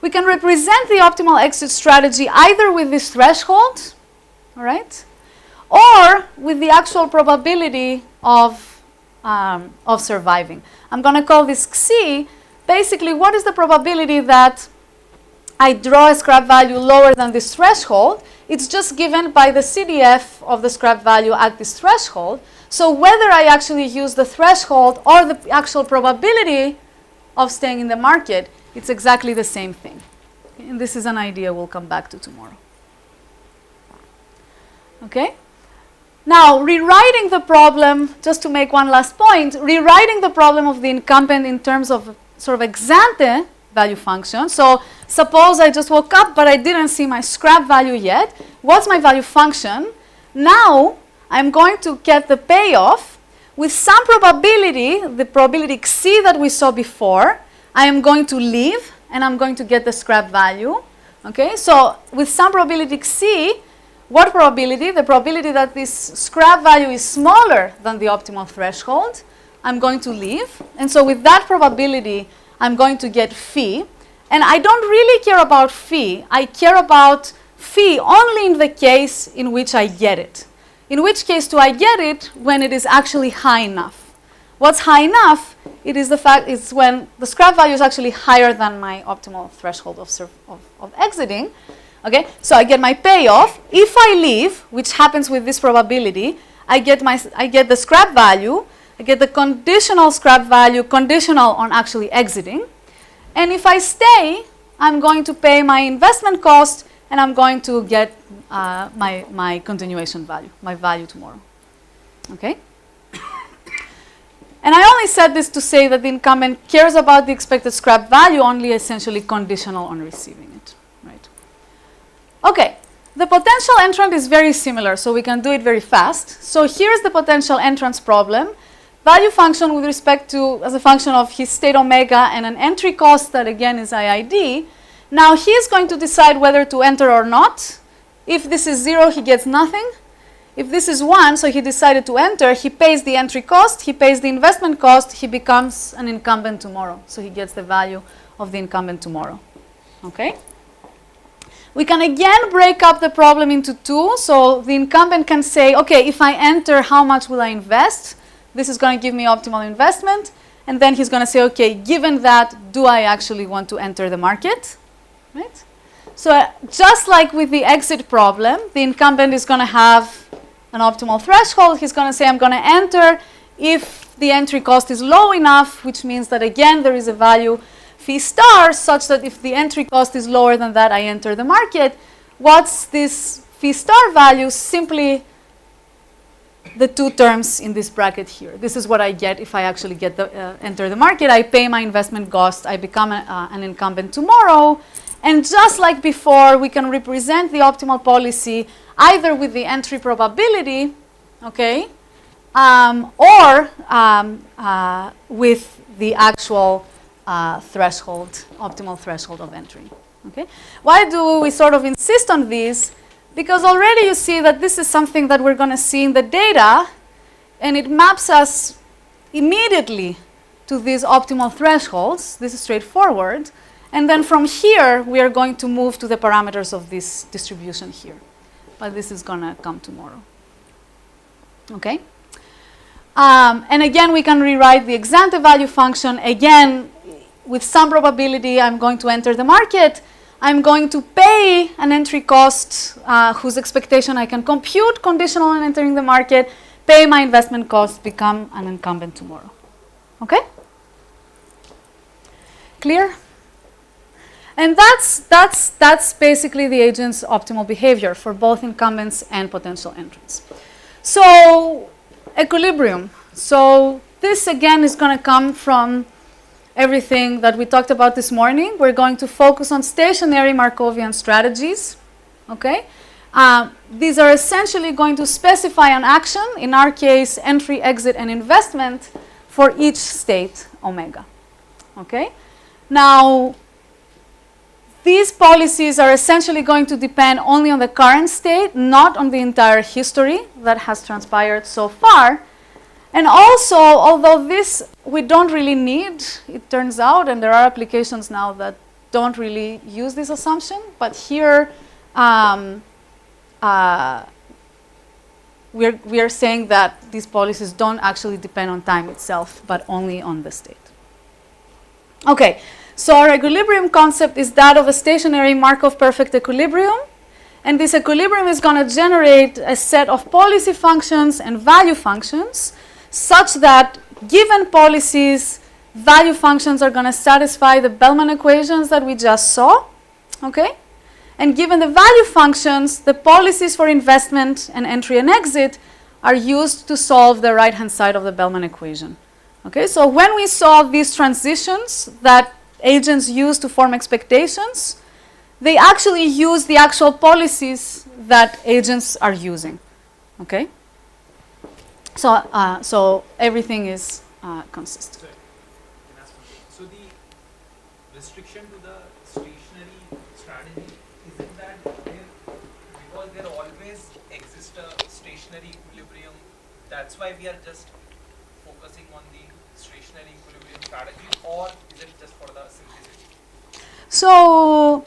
We can represent the optimal exit strategy either with this threshold, all right, or with the actual probability of surviving. I'm going to call this Xi. Basically, what is the probability that I draw a scrap value lower than this threshold? It's just given by the CDF of the scrap value at this threshold. So whether I actually use the threshold or the actual probability of staying in the market, it's exactly the same thing. Okay? And this is an idea we'll come back to tomorrow. Okay? Now, rewriting the problem, just to make one last point, rewriting the problem of the incumbent in terms of sort of ex-ante value function. So suppose I just woke up, but I didn't see my scrap value yet. What's my value function? Now, I'm going to get the payoff with some probability, the probability Xi that we saw before. I am going to leave, and I'm going to get the scrap value. Okay, so with some probability Xi, what probability? The probability that this scrap value is smaller than the optimal threshold. I'm going to leave. And so with that probability, I'm going to get phi. And I don't really care about phi. I care about phi only in the case in which I get it. In which case do I get it? When it is actually high enough. What's high enough? It is the fact it's when the scrap value is actually higher than my optimal threshold of exiting. Okay, so I get my payoff. If I leave, which happens with this probability, I get the scrap value. I get the conditional scrap value, conditional on actually exiting. And if I stay, I'm going to pay my investment cost, and I'm going to get my continuation value, my value tomorrow. Okay? And I only said this to say that the incumbent cares about the expected scrap value, only essentially conditional on receiving it. Right? Okay. The potential entrant is very similar, so we can do it very fast. So here's the potential entrance problem. Value function with respect to, as a function of his state omega and an entry cost that again is IID. Now he is going to decide whether to enter or not. If this is 0, he gets nothing. If this is 1, so he decided to enter, he pays the entry cost, he pays the investment cost, he becomes an incumbent tomorrow. So he gets the value of the incumbent tomorrow. Okay? We can again break up the problem into two. So the incumbent can say, okay, if I enter, how much will I invest? This is going to give me optimal investment. And then he's going to say, okay, given that, do I actually want to enter the market? Right? So just like with the exit problem, the incumbent is going to have an optimal threshold. He's going to say, I'm going to enter if the entry cost is low enough, which means that, again, there is a value phi star such that if the entry cost is lower than that, I enter the market. What's this phi star value? Simply the two terms in this bracket here. This is what I get if I actually get enter the market. I pay my investment cost. I become an incumbent tomorrow. And just like before, we can represent the optimal policy either with the entry probability, okay, or with the actual threshold, optimal threshold of entry. Okay. Why do we sort of insist on this? Because already you see that this is something that we're going to see in the data, and it maps us immediately to these optimal thresholds. This is straightforward. And then from here, we are going to move to the parameters of this distribution here. But this is going to come tomorrow. Okay? And again, we can rewrite the ex ante value function. Again, with some probability, I'm going to enter the market. I'm going to pay an entry cost whose expectation I can compute conditional on entering the market, pay my investment cost, become an incumbent tomorrow. Okay? Clear? And that's basically the agent's optimal behavior for both incumbents and potential entrants. So, equilibrium. So this again is going to come from everything that we talked about this morning. We're going to focus on stationary Markovian strategies. Okay? These are essentially going to specify an action, in our case, entry, exit, and investment for each state, omega. Okay? Now, these policies are essentially going to depend only on the current state, not on the entire history that has transpired so far. And also, although this we don't really need, it turns out, and there are applications now that don't really use this assumption, but here we are saying that these policies don't actually depend on time itself, but only on the state. Okay, so our equilibrium concept is that of a stationary Markov perfect equilibrium, and this equilibrium is going to generate a set of policy functions and value functions such that given policies, value functions are going to satisfy the Bellman equations that we just saw, okay? And given the value functions, the policies for investment and entry and exit are used to solve the right-hand side of the Bellman equation. Okay, so when we saw these transitions that agents use to form expectations, they actually use the actual policies that agents are using. Okay? So everything is consistent. Sorry, can I ask one thing? So the restriction to the stationary strategy, is it that because there always exists a stationary equilibrium, that's why we are just focusing on the stationary equilibrium strategy, or is it just for the simplicity? So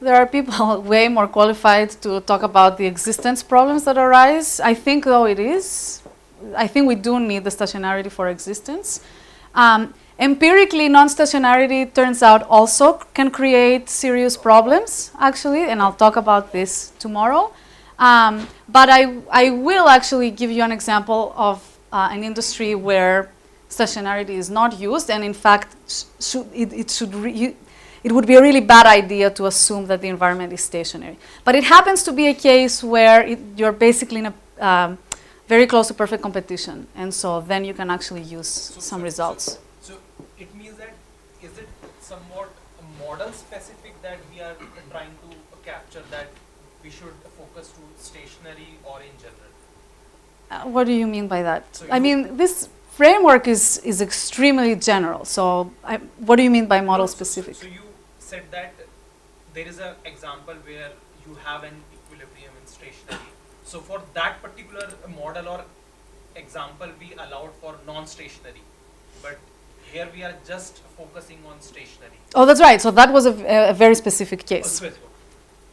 there are people way more qualified to talk about the existence problems that arise. I think, though, it is. I think we do need the stationarity for existence. Empirically, non-stationarity turns out also can create serious problems, actually, and I'll talk about this tomorrow. But I will actually give you an example of an industry where stationarity is not used, and in fact, it would be a really bad idea to assume that the environment is stationary. But it happens to be a case where you're basically in a very close to perfect competition, and so then you can actually use some results. So it means that, is it somewhat model specific that we are trying to capture, that we should focus to stationary or in general? What do you mean by that? So I mean, this framework is extremely general. So what do you mean by model specific? So you said that there is an example where you have an equilibrium in stationary. So for that particular model or example, we allowed for non-stationary. But here we are just focusing on stationary. Oh, that's right. So that was a very specific case.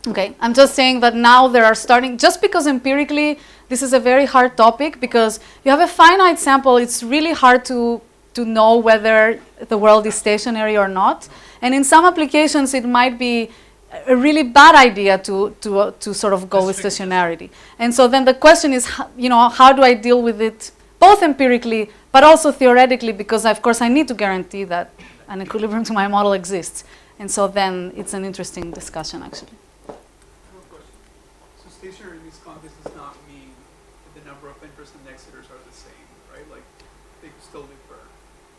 Okay, I'm just saying that now there are starting, just because empirically this is a very hard topic, because you have a finite sample, it's really hard to know whether the world is stationary or not. And in some applications it might be a really bad idea to sort of go with stationarity. And so then the question is, how do I deal with it both empirically but also theoretically, because of course I need to guarantee that an equilibrium to my model exists. And so then it's an interesting discussion, actually. I have a question. So stationary in this context does not mean that the number of enters and exiters are the same, right? Like they still differ.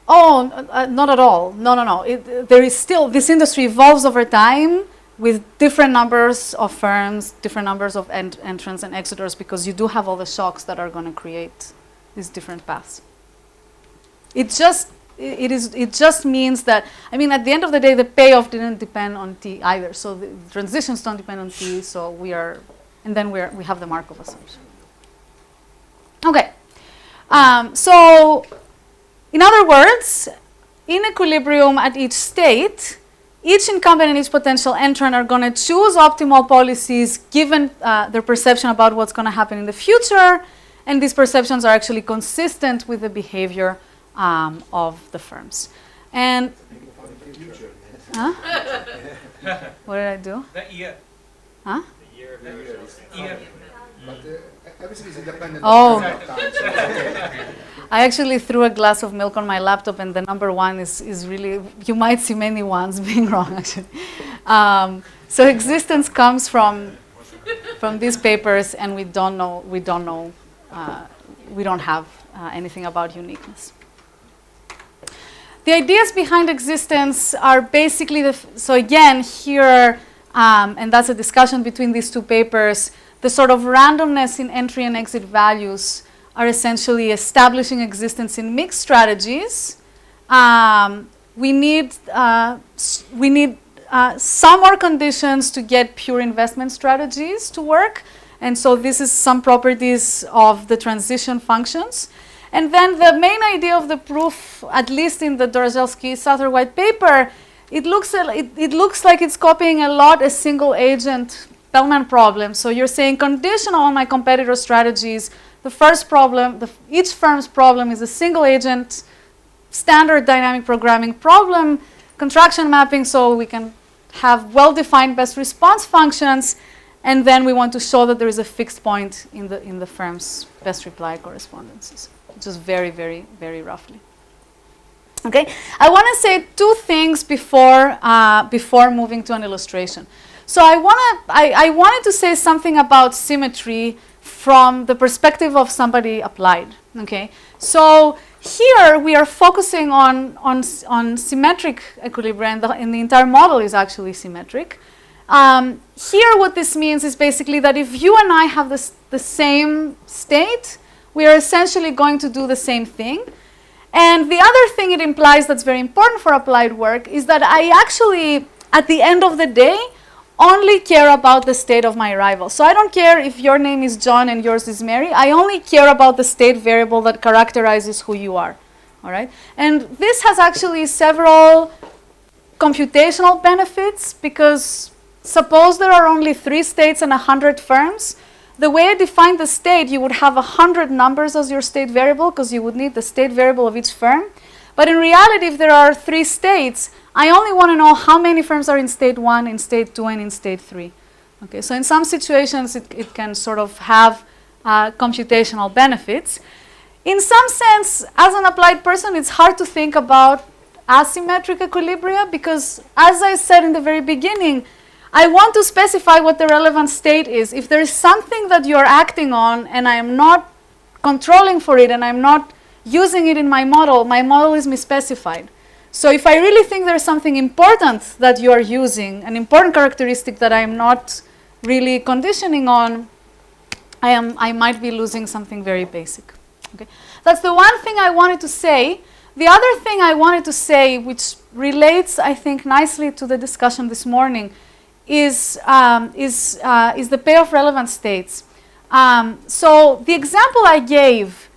Oh, not at all. No. There is still, this industry evolves over time with different numbers of firms, different numbers of entrants and exiters, because you do have all the shocks that are going to create these different paths. It just means that, I mean, at the end of the day, the payoff didn't depend on T either. So the transitions don't depend on T. So we have the Markov assumption. Okay. So in other words, in equilibrium at each state, each incumbent and each potential entrant are going to choose optimal policies given their perception about what's going to happen in the future. And these perceptions are actually consistent with the behavior of the firms. And huh? What did I do? The year. Huh? The year. But everything is independent Oh. of time. So it's okay. I actually threw a glass of milk on my laptop, and the number one is really, you might see many ones being wrong, actually. So existence comes from these papers, and we don't have anything about uniqueness. The ideas behind existence are basically so again here, and that's a discussion between these two papers, the sort of randomness in entry and exit values are essentially establishing existence in mixed strategies. We need some more conditions to get pure investment strategies to work. And so this is some properties of the transition functions. And then the main idea of the proof, at least in the Dorzelski-Satterwhite paper, it looks like it's copying a lot a single agent Bellman problem. So you're saying conditional on my competitor strategies. The first problem, each firm's problem is a single agent, standard dynamic programming problem, contraction mapping, so we can have well-defined best response functions, and then we want to show that there is a fixed point in the firm's best reply correspondences, just very, very, very roughly. Okay, I want to say two things before moving to an illustration. So I wanted to say something about symmetry from the perspective of somebody applied. Okay, so here we are focusing on symmetric equilibrium, and the entire model is actually symmetric. Here, what this means is basically that if you and I have the same state, we are essentially going to do the same thing. And the other thing it implies that's very important for applied work is that I actually, at the end of the day, only care about the state of my rival. So I don't care if your name is John and yours is Mary. I only care about the state variable that characterizes who you are. All right? And this has actually several computational benefits, because suppose there are only 3 states and 100 firms. The way I define the state, you would have 100 numbers as your state variable, because you would need the state variable of each firm. But in reality, if there are 3 states, I only want to know how many firms are in state 1, in state 2, and in state 3. Okay, so in some situations, it can sort of have computational benefits. In some sense, as an applied person, it's hard to think about asymmetric equilibria, because as I said in the very beginning, I want to specify what the relevant state is. If there is something that you're acting on and I am not controlling for it and I'm not using it in my model is misspecified. So if I really think there's something important that you are using, an important characteristic that I'm not really conditioning on, I might be losing something very basic. Okay? That's the one thing I wanted to say. The other thing I wanted to say, which relates, I think, nicely to the discussion this morning, is the payoff relevant states. So the example I gave,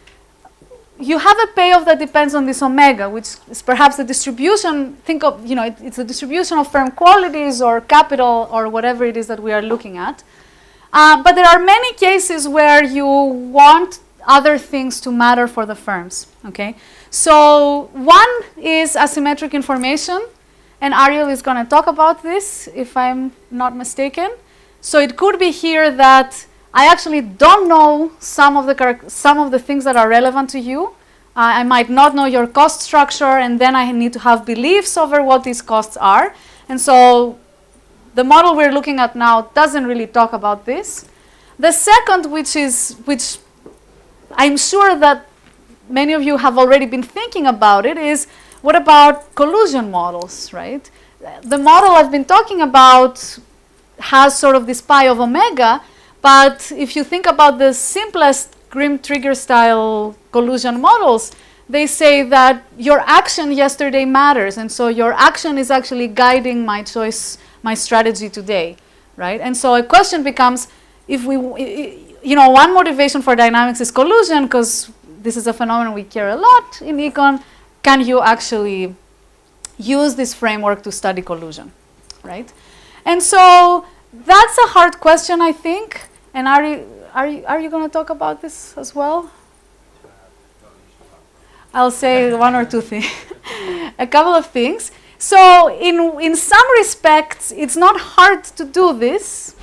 you have a payoff that depends on this omega, which is perhaps the distribution. Think of, it's a distribution of firm qualities or capital or whatever it is that we are looking at. But there are many cases where you want other things to matter for the firms. Okay, so one is asymmetric information. and Ariel is going to talk about this, if I'm not mistaken. So it could be here that I actually don't know some of the things that are relevant to you. I might not know your cost structure, and then I need to have beliefs over what these costs are. And so the model we're looking at now doesn't really talk about this. The second, which I'm sure that many of you have already been thinking about it, is what about collusion models, right? The model I've been talking about has sort of this pi of omega, but if you think about the simplest Grim trigger style collusion models, they say that your action yesterday matters, and so your action is actually guiding my choice, my strategy today, right? And so a question becomes, if we, one motivation for dynamics is collusion, because this is a phenomenon we care a lot in econ. Can you actually use this framework to study collusion, right? And so that's a hard question, I think. And are you going to talk about this as well? I'll say one or two things, a couple of things. So in some respects, it's not hard to do this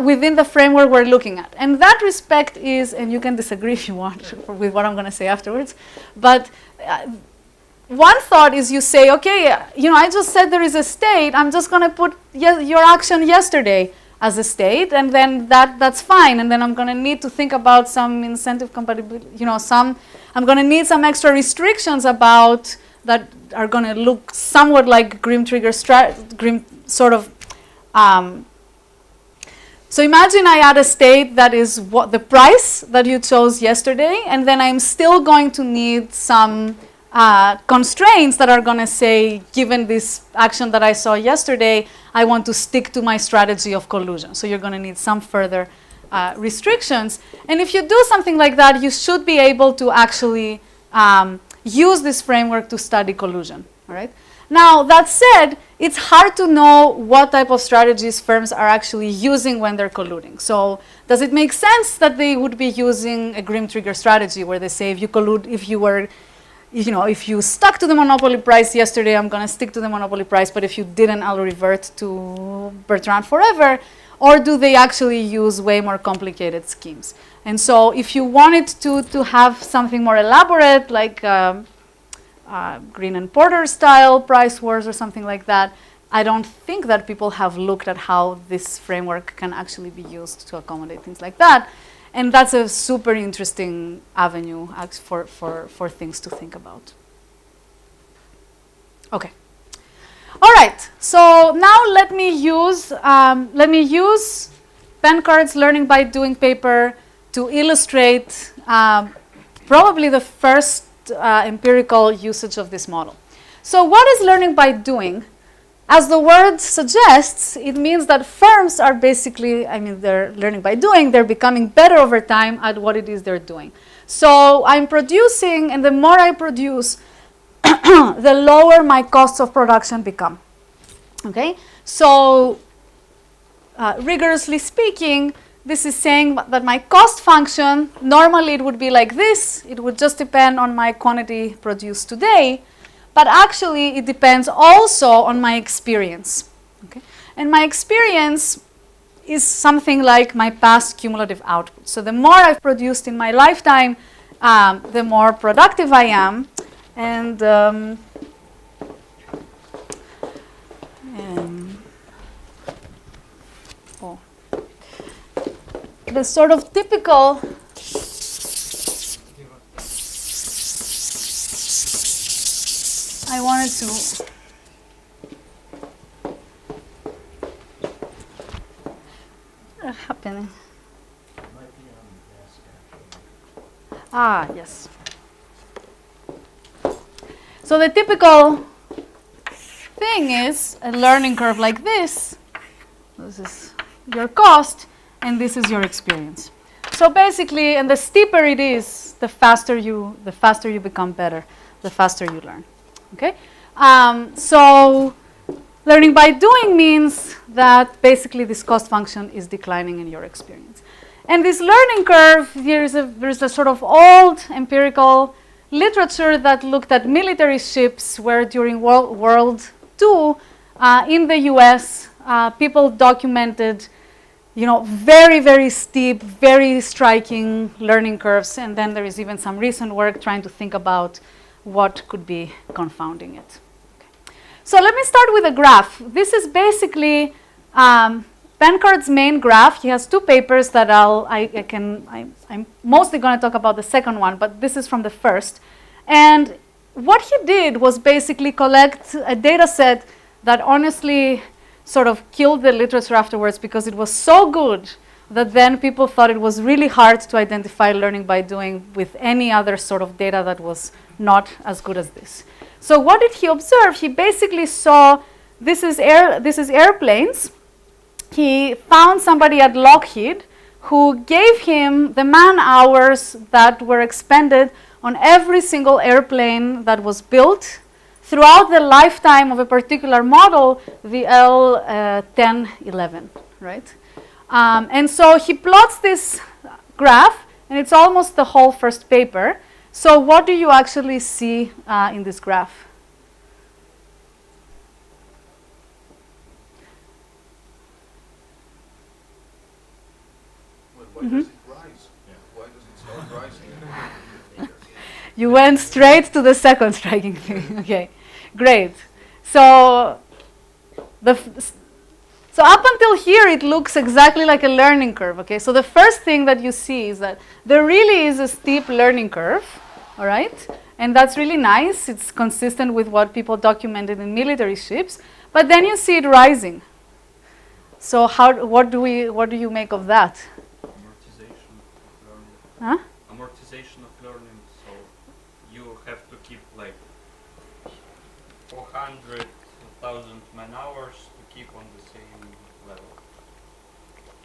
within the framework we're looking at. And that respect is, and you can disagree if you want with what I'm going to say afterwards, but one thought is you say, okay, I just said there is a state. I'm just going to put your action yesterday as a state, and then that's fine. And then I'm going to need to think about some incentive compatibility, I'm going to need some extra restrictions about that are going to look somewhat like Grim trigger sort of. So imagine I add a state that is what the price that you chose yesterday, and then I'm still going to need some constraints that are going to say, given this action that I saw yesterday, I want to stick to my strategy of collusion. So you're going to need some further restrictions. And if you do something like that, you should be able to actually use this framework to study collusion. All right? Now, that said, it's hard to know what type of strategies firms are actually using when they're colluding. So does it make sense that they would be using a Grim trigger strategy where they say, if you collude, if you stuck to the monopoly price yesterday, I'm going to stick to the monopoly price, but if you didn't, I'll revert to Bertrand forever? Or do they actually use way more complicated schemes? And so if you wanted to have something more elaborate, like Green and Porter style price wars or something like that, I don't think that people have looked at how this framework can actually be used to accommodate things like that. And that's a super interesting avenue for things to think about. Okay. All right. So now let me use Pencard's learning by doing paper to illustrate probably the first empirical usage of this model. So what is learning by doing? As the word suggests, it means that firms are basically, they're learning by doing, they're becoming better over time at what it is they're doing. So I'm producing, and the more I produce, the lower my costs of production become. Okay? So rigorously speaking, this is saying that my cost function, normally it would be like this. It would just depend on my quantity produced today. But actually, it depends also on my experience. Okay? And my experience is something like my past cumulative output. So the more I've produced in my lifetime, the more productive I am. And the sort of typical I wanted to happening. Yes. So the typical thing is a learning curve like this. This is your cost, and this is your experience. So basically, and the steeper it is, the faster you become better, the faster you learn. Okay, so learning by doing means that basically this cost function is declining in your experience. And this learning curve, there's a sort of old empirical literature that looked at military ships where during World 2002, in the US, people documented, very, very steep, very striking learning curves. And then there is even some recent work trying to think about what could be confounding it. Okay. So let me start with a graph. This is basically Pencard's main graph. He has two papers that I'm mostly going to talk about the second one, but this is from the first. And what he did was basically collect a data set that honestly sort of killed the literature afterwards, because it was so good that then people thought it was really hard to identify learning by doing with any other sort of data that was not as good as this. So what did he observe? He basically saw, this is airplanes. He found somebody at Lockheed who gave him the man hours that were expended on every single airplane that was built throughout the lifetime of a particular model, the L1011, right? And so he plots this graph, and it's almost the whole first paper. So what do you actually see in this graph? Why does it rise? Why does it start rising? You went straight to the second striking thing. Okay, great. So up until here, it looks exactly like a learning curve. Okay, so the first thing that you see is that there really is a steep learning curve. All right, and that's really nice. It's consistent with what people documented in military ships. But then you see it rising. So what do you make of that? Amortization of learning. Huh? Amortization of learning. So you have to keep like 400,000 man hours to keep on the same level.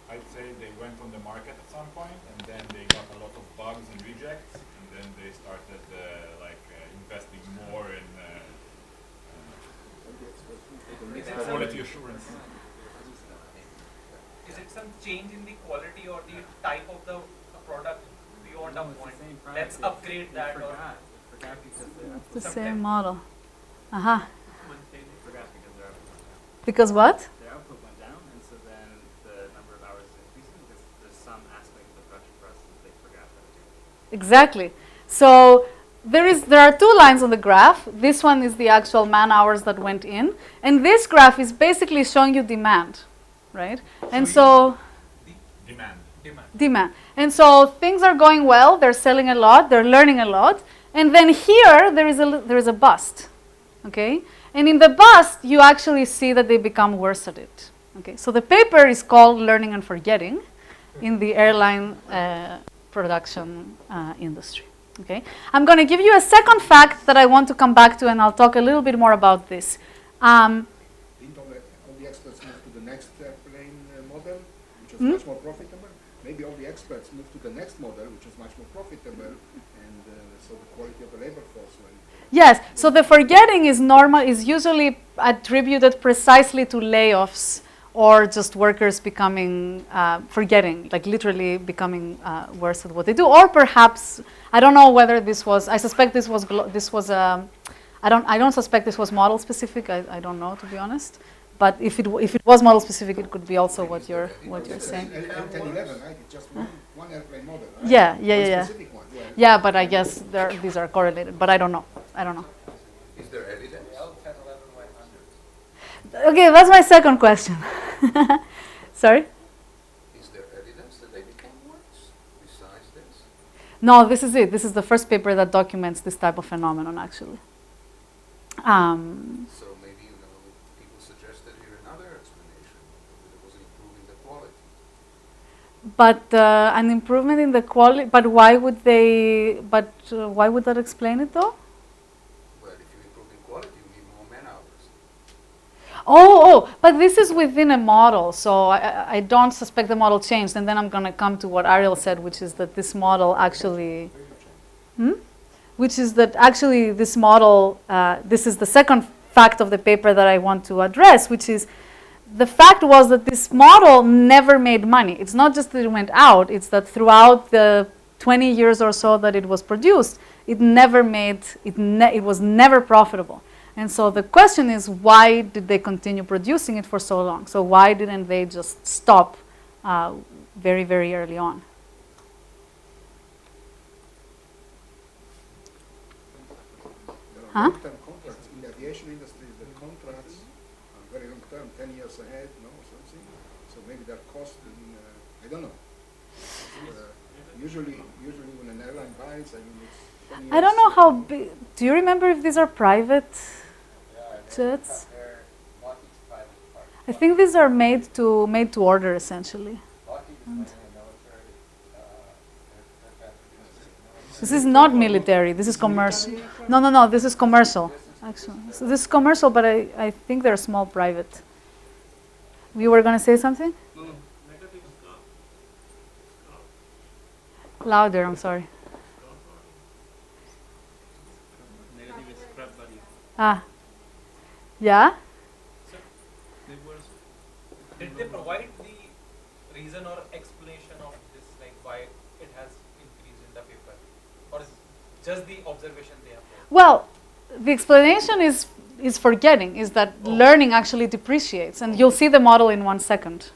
I'd say they went on the market at some point, and then they got a lot of bugs and rejects, and then they started investing more in quality assurance. Is it some change in the quality or the type of the product beyond a point? Let's upgrade that. Or The same model. Uh-huh. Forgot because their output went down. Because what? Their output went down, and so then the number of hours is increasing because there's some aspect of the production process that they forgot how to do. Exactly. So there are two lines on the graph. This one is the actual man hours that went in, and this graph is basically showing you demand, right? And so demand. And so things are going well. They're selling a lot. They're learning a lot. And then here there is a bust, okay? And in the bust, you actually see that they become worse at it. Okay. So the paper is called "Learning and Forgetting" in the airline production industry. Okay. I'm going to give you a second fact that I want to come back to, and I'll talk a little bit more about this. Didn't all the experts move to the next plane model, which was much more profitable? Maybe all the experts moved to the next model, which was much more profitable, and so the quality of the labor force went. Yes. So the forgetting is usually attributed precisely to layoffs or just workers becoming forgetting, like literally becoming worse at what they do, or perhaps I don't know whether this was. I suspect this was. I don't suspect this was model specific. I don't know, to be honest. But if it was model specific, it could be also what you're saying. L1011, right? It's just one airplane model, right? Yeah. One specific one. Yeah, but I guess these are correlated. But I don't know. Is there evidence? Okay, that's my second question. Sorry? Is there evidence that they became worse besides this? No, this is it. This is the first paper that documents this type of phenomenon, actually. So maybe people suggested here another explanation, that it was improving the quality. But an improvement in the quality. But why would they? But why would that explain it, though? Well, if you improve in quality, you need more man hours. Oh, but this is within a model, so I don't suspect the model changed. And then I'm going to come to what Ariel said, which is that this model actually, which is that actually this model, this is the second fact of the paper that I want to address, which is the fact was that this model never made money. It's not just that it went out, it's that throughout the 20 years or so that it was produced, it never made, it was never profitable. And so the question is, why did they continue producing it for so long? So why didn't they just stop very, very early on? There are Huh? long-term contracts in the aviation industry. The contracts are very long-term, 10 years ahead, no, something. So maybe they're costing. I don't know. Usually when an airline buys, I mean, it's 10 I don't years, know how big. Do you remember if these are private jets? They're Lockheed's private part. I think these are made to order essentially. Lockheed is mainly a military aircraft producer. This is not military. This is commercial. No. This is commercial. Actually, so this is commercial, but I think they're small private. You were going to say something? Louder. I'm sorry. Negative is scrap value. Yeah. Did they provide the reason or explanation of this, like why it has increased in the paper, or is it just the observation they have made? Well, the explanation is forgetting, is that learning actually depreciates, and you'll see the model in 1 second.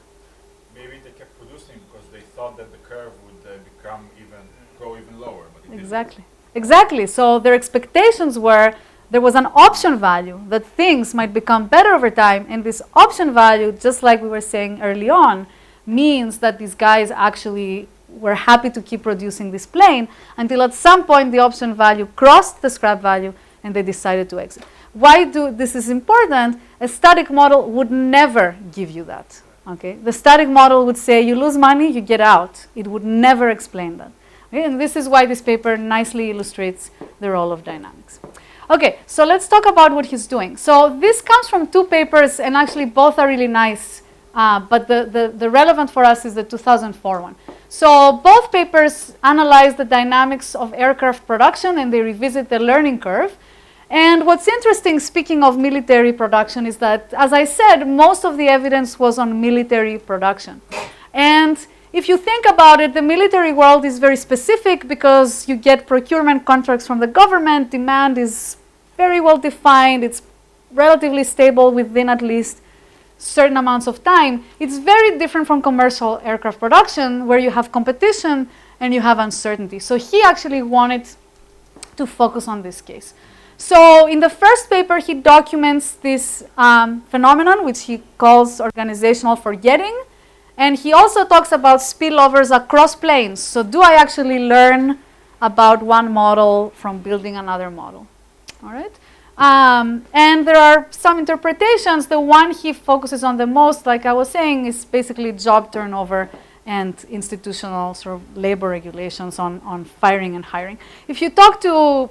Maybe they kept producing because they thought that the curve would grow even lower, but it didn't. Exactly. So their expectations were there was an option value that things might become better over time, and this option value, just like we were saying early on, means that these guys actually were happy to keep producing this plane until at some point the option value crossed the scrap value and they decided to exit. Why this is important? A static model would never give you that. Okay? The static model would say you lose money, you get out. It would never explain that. Okay? And this is why this paper nicely illustrates the role of dynamics. Okay, so let's talk about what he's doing. So this comes from 2 papers, and actually both are really nice, but the relevant for us is the 2004 one. So both papers analyze the dynamics of aircraft production, and they revisit the learning curve. And what's interesting, speaking of military production, is that, as I said, most of the evidence was on military production. And if you think about it, the military world is very specific because you get procurement contracts from the government, demand is very well defined, it's relatively stable within at least certain amounts of time. It's very different from commercial aircraft production where you have competition and you have uncertainty. So he actually wanted to focus on this case. So in the first paper, he documents this phenomenon, which he calls organizational forgetting. And he also talks about spillovers across planes. So do I actually learn about one model from building another model? All right. And there are some interpretations. The one he focuses on the most, like I was saying, is basically job turnover and institutional sort of labor regulations on firing and hiring. If you talk to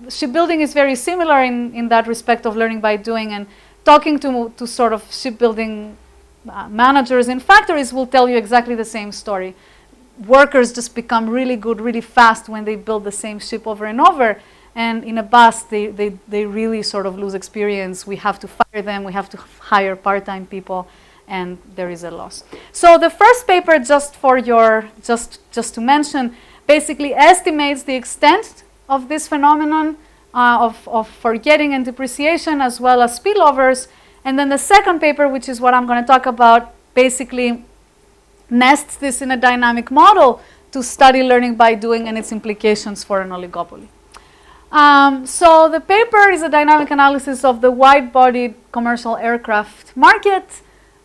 shipbuilding is very similar in that respect of learning by doing, and talking to sort of shipbuilding managers in factories will tell you exactly the same story. Workers just become really good really fast when they build the same ship over and over, and in a bust they really sort of lose experience. We have to fire them, we have to hire part-time people, and there is a loss. So the first paper, just to mention, basically estimates the extent of this phenomenon of forgetting and depreciation, as well as spillovers. And then the second paper, which is what I'm going to talk about, basically nests this in a dynamic model to study learning by doing and its implications for an oligopoly. So the paper is a dynamic analysis of the wide-bodied commercial aircraft market.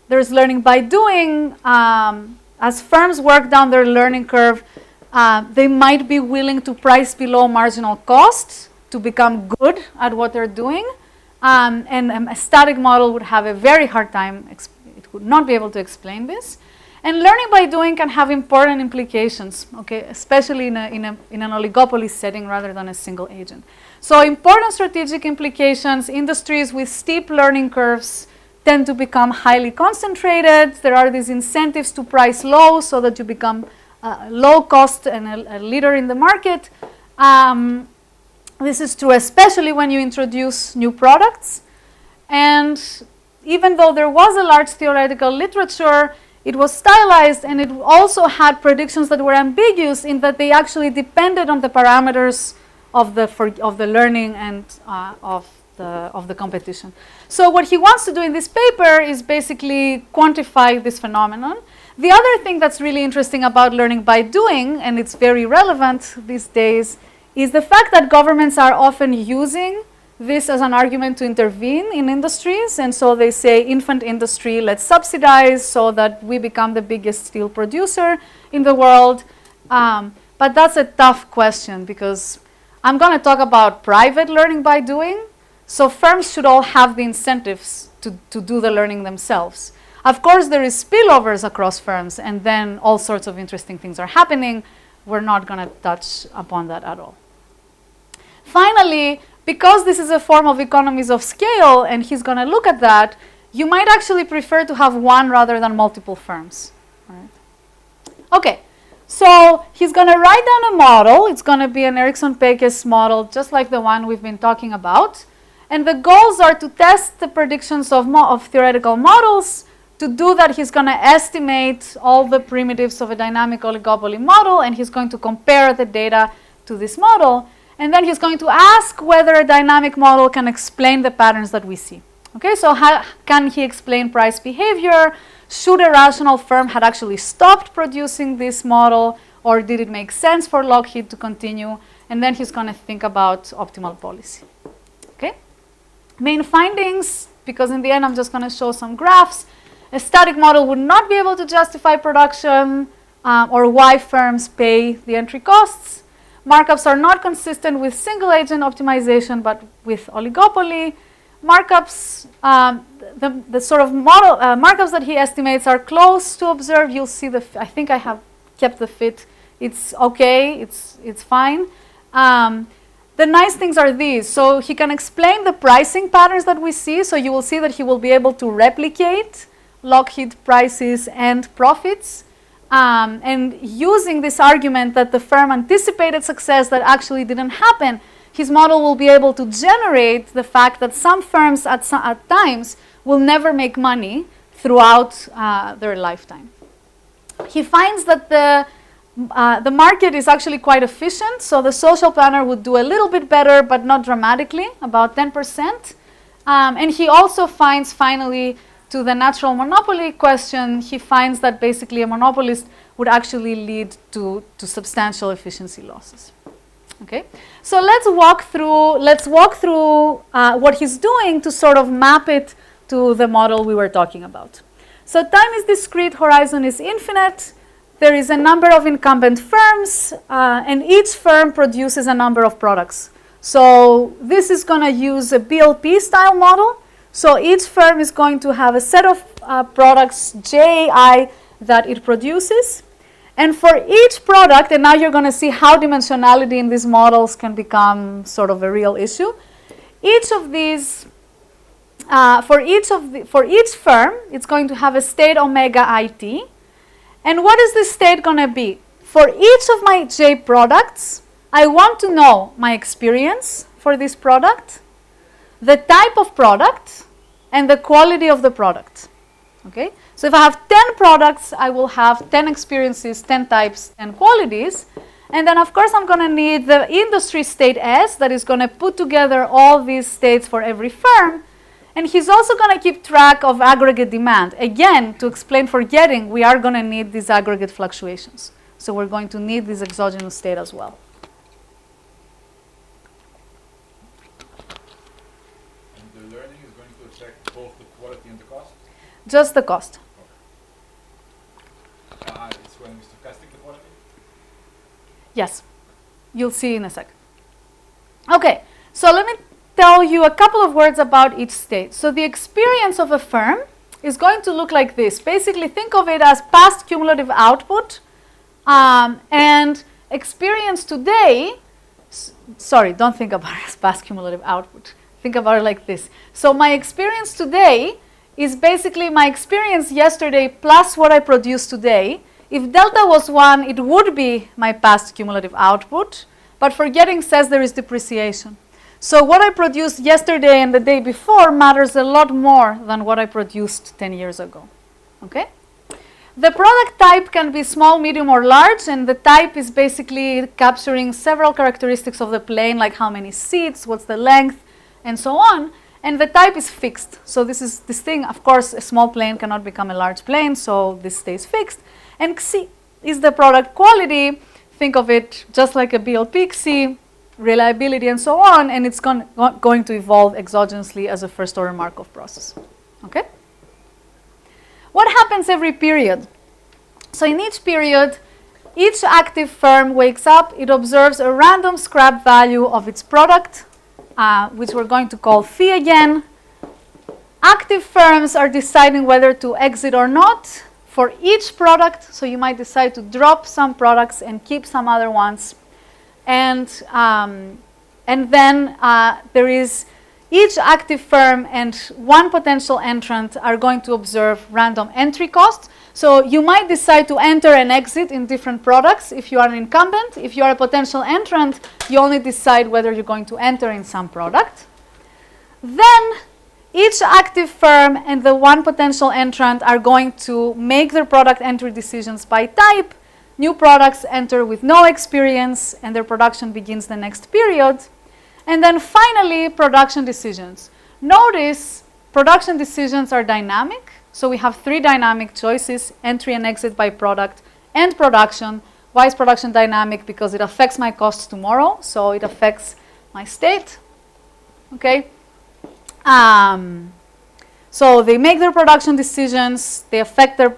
There's learning by doing. As firms work down their learning curve, they might be willing to price below marginal cost to become good at what they're doing. And a static model would have a very hard time, it would not be able to explain this. And learning by doing can have important implications, okay, especially in an oligopoly setting rather than a single agent. So important strategic implications: industries with steep learning curves tend to become highly concentrated. There are these incentives to price low so that you become low cost and a leader in the market. This is true especially when you introduce new products. And even though there was a large theoretical literature, it was stylized, and it also had predictions that were ambiguous in that they actually depended on the parameters of the learning and of the competition. So what he wants to do in this paper is basically quantify this phenomenon. The other thing that's really interesting about learning by doing, and it's very relevant these days, is the fact that governments are often using this as an argument to intervene in industries. And so they say, infant industry, let's subsidize so that we become the biggest steel producer in the world. But that's a tough question, because I'm going to talk about private learning by doing. So firms should all have the incentives to do the learning themselves. Of course, there is spillovers across firms, and then all sorts of interesting things are happening. We're not going to touch upon that at all. Finally, because this is a form of economies of scale, and he's going to look at that, you might actually prefer to have one rather than multiple firms. All right. Okay, so he's going to write down a model. It's going to be an Ericsson-Pekes model, just like the one we've been talking about. And the goals are to test the predictions of theoretical models. To do that, he's going to estimate all the primitives of a dynamic oligopoly model, and he's going to compare the data to this model. And then he's going to ask whether a dynamic model can explain the patterns that we see. Okay, so how can he explain price behavior? Should a rational firm had actually stopped producing this model, or did it make sense for Lockheed to continue? And then he's going to think about optimal policy. Okay? Main findings, because in the end I'm just going to show some graphs. A static model would not be able to justify production, or why firms pay the entry costs. Markups are not consistent with single agent optimization, but with oligopoly. Markups, the sort of model markups that he estimates are close to observed. You'll see I think I have kept the fit. It's okay, it's fine. The nice things are these. So he can explain the pricing patterns that we see. So you will see that he will be able to replicate Lockheed prices and profits. And using this argument that the firm anticipated success that actually didn't happen, his model will be able to generate the fact that some firms at times will never make money throughout their lifetime. He finds that the market is actually quite efficient, so the social planner would do a little bit better, but not dramatically, about 10%. And he also finds, finally, to the natural monopoly question, he finds that basically a monopolist would actually lead to substantial efficiency losses. Okay, so let's walk through what he's doing to sort of map it to the model we were talking about. So time is discrete, horizon is infinite. There is a number of incumbent firms, and each firm produces a number of products. So this is going to use a BLP style model. So each firm is going to have a set of products, JI, that it produces. And for each product, and now you're going to see how dimensionality in these models can become sort of a real issue. Each of these, for each firm, it's going to have a state omega IT. And what is this state going to be? For each of my J products, I want to know my experience for this product, the type of product, and the quality of the product. Okay? So if I have 10 products, I will have 10 experiences, 10 types, 10 qualities. And then, of course, I'm going to need the industry state S that is going to put together all these states for every firm. And he's also going to keep track of aggregate demand. Again, to explain forgetting, we are going to need these aggregate fluctuations. So we're going to need this exogenous state as well. And the learning is going to affect both the quality and the cost? Just the cost. It's when we stochastic the quality? Yes. You'll see in a second. Okay, so let me tell you a couple of words about each state. So the experience of a firm is going to look like this. Basically, think of it as past cumulative output and experience today. Sorry, don't think about it as past cumulative output. Think about it like this. So my experience today is basically my experience yesterday plus what I produced today. If delta was 1, it would be my past cumulative output. But forgetting says there is depreciation. So what I produced yesterday and the day before matters a lot more than what I produced 10 years ago. Okay? The product type can be small, medium, or large, and the type is basically capturing several characteristics of the plane, like how many seats, what's the length, and so on. And the type is fixed. So this thing, of course, a small plane cannot become a large plane, so this stays fixed. And Xi is the product quality. Think of it just like a BLP Xi, reliability and so on, and it's going to evolve exogenously as a first-order Markov process. Okay? What happens every period? So in each period, each active firm wakes up, it observes a random scrap value of its product, which we're going to call phi again. Active firms are deciding whether to exit or not for each product. So you might decide to drop some products and keep some other ones. And then there is each active firm and one potential entrant are going to observe random entry costs. So you might decide to enter and exit in different products if you are an incumbent. If you are a potential entrant, you only decide whether you're going to enter in some product. Then each active firm and the one potential entrant are going to make their product entry decisions by type. New products enter with no experience, and their production begins the next period. And then finally, production decisions. Notice production decisions are dynamic. So we have 3 dynamic choices: entry and exit by product and production. Why is production dynamic? Because it affects my costs tomorrow, so it affects my state. Okay. So they make their production decisions. They affect their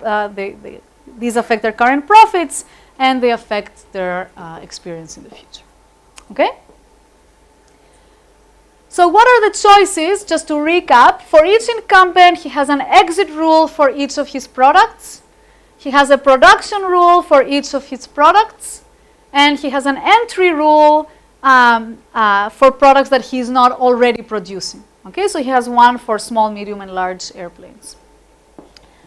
these affect their current profits, and they affect their experience in the future. Okay? So what are the choices? Just to recap, for each incumbent, he has an exit rule for each of his products. He has a production rule for each of his products. And he has an entry rule for products that he's not already producing. Okay, so he has one for small, medium, and large airplanes.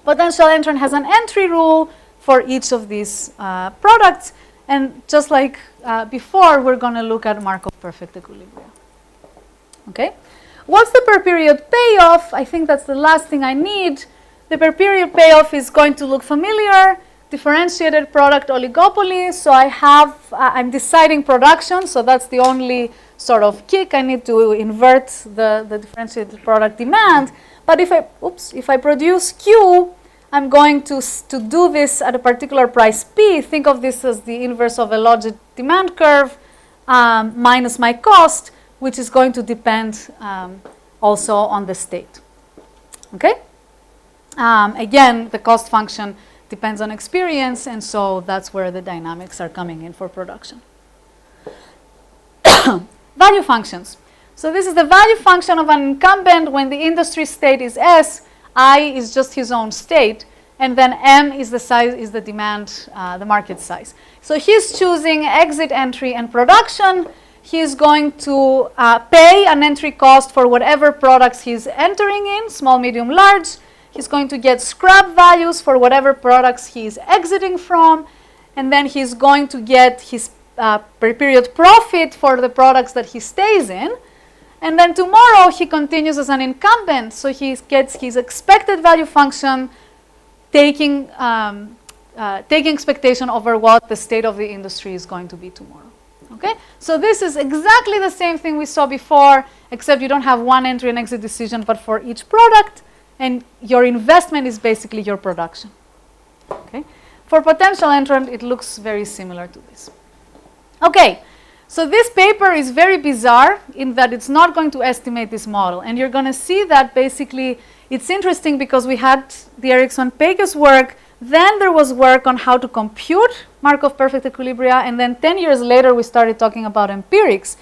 Potential entrant has an entry rule for each of these products. And just like before, we're going to look at Markov perfect equilibria. Okay, what's the per period payoff? I think that's the last thing I need. The per period payoff is going to look familiar. Differentiated product oligopoly. So I'm deciding production. So that's the only sort of kick. I need to invert the differentiated product demand. But if I produce Q, I'm going to do this at a particular price P. Think of this as the inverse of a logit demand curve minus my cost, which is going to depend also on the state. Okay? Again, the cost function depends on experience, and so that's where the dynamics are coming in for production. Value functions. So this is the value function of an incumbent when the industry state is S, I is just his own state, and then M is the size, is the demand, the market size. So he's choosing exit, entry, and production. He's going to pay an entry cost for whatever products he's entering in, small, medium, large. He's going to get scrap values for whatever products he's exiting from. And then he's going to get his per period profit for the products that he stays in. And then tomorrow he continues as an incumbent. So he gets his expected value function taking expectation over what the state of the industry is going to be tomorrow. Okay, so this is exactly the same thing we saw before, except you don't have one entry and exit decision, but for each product, and your investment is basically your production. Okay, for potential entrant, it looks very similar to this. Okay, so this paper is very bizarre in that it's not going to estimate this model, and you're going to see that basically it's interesting because we had the Eriksson-Peikes work. Then there was work on how to compute Markov perfect equilibria, and then 10 years later we started talking about empirics.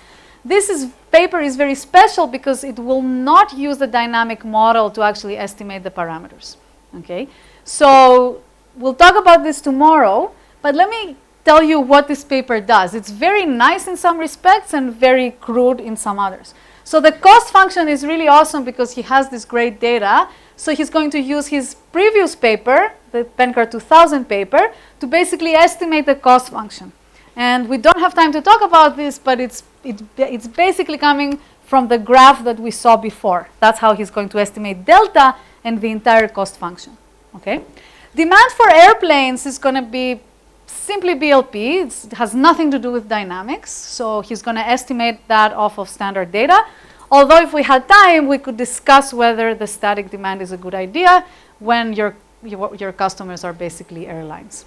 This paper is very special because it will not use the dynamic model to actually estimate the parameters. Okay, so we'll talk about this tomorrow, but let me tell you what this paper does. It's very nice in some respects and very crude in some others. So the cost function is really awesome because he has this great data. So he's going to use his previous paper, the Penkar 2000 paper, to basically estimate the cost function. And we don't have time to talk about this, but it's basically coming from the graph that we saw before. That's how he's going to estimate delta and the entire cost function. Okay? Demand for airplanes is going to be simply BLP. It has nothing to do with dynamics. So he's going to estimate that off of standard data. Although if we had time, we could discuss whether the static demand is a good idea when your customers are basically airlines.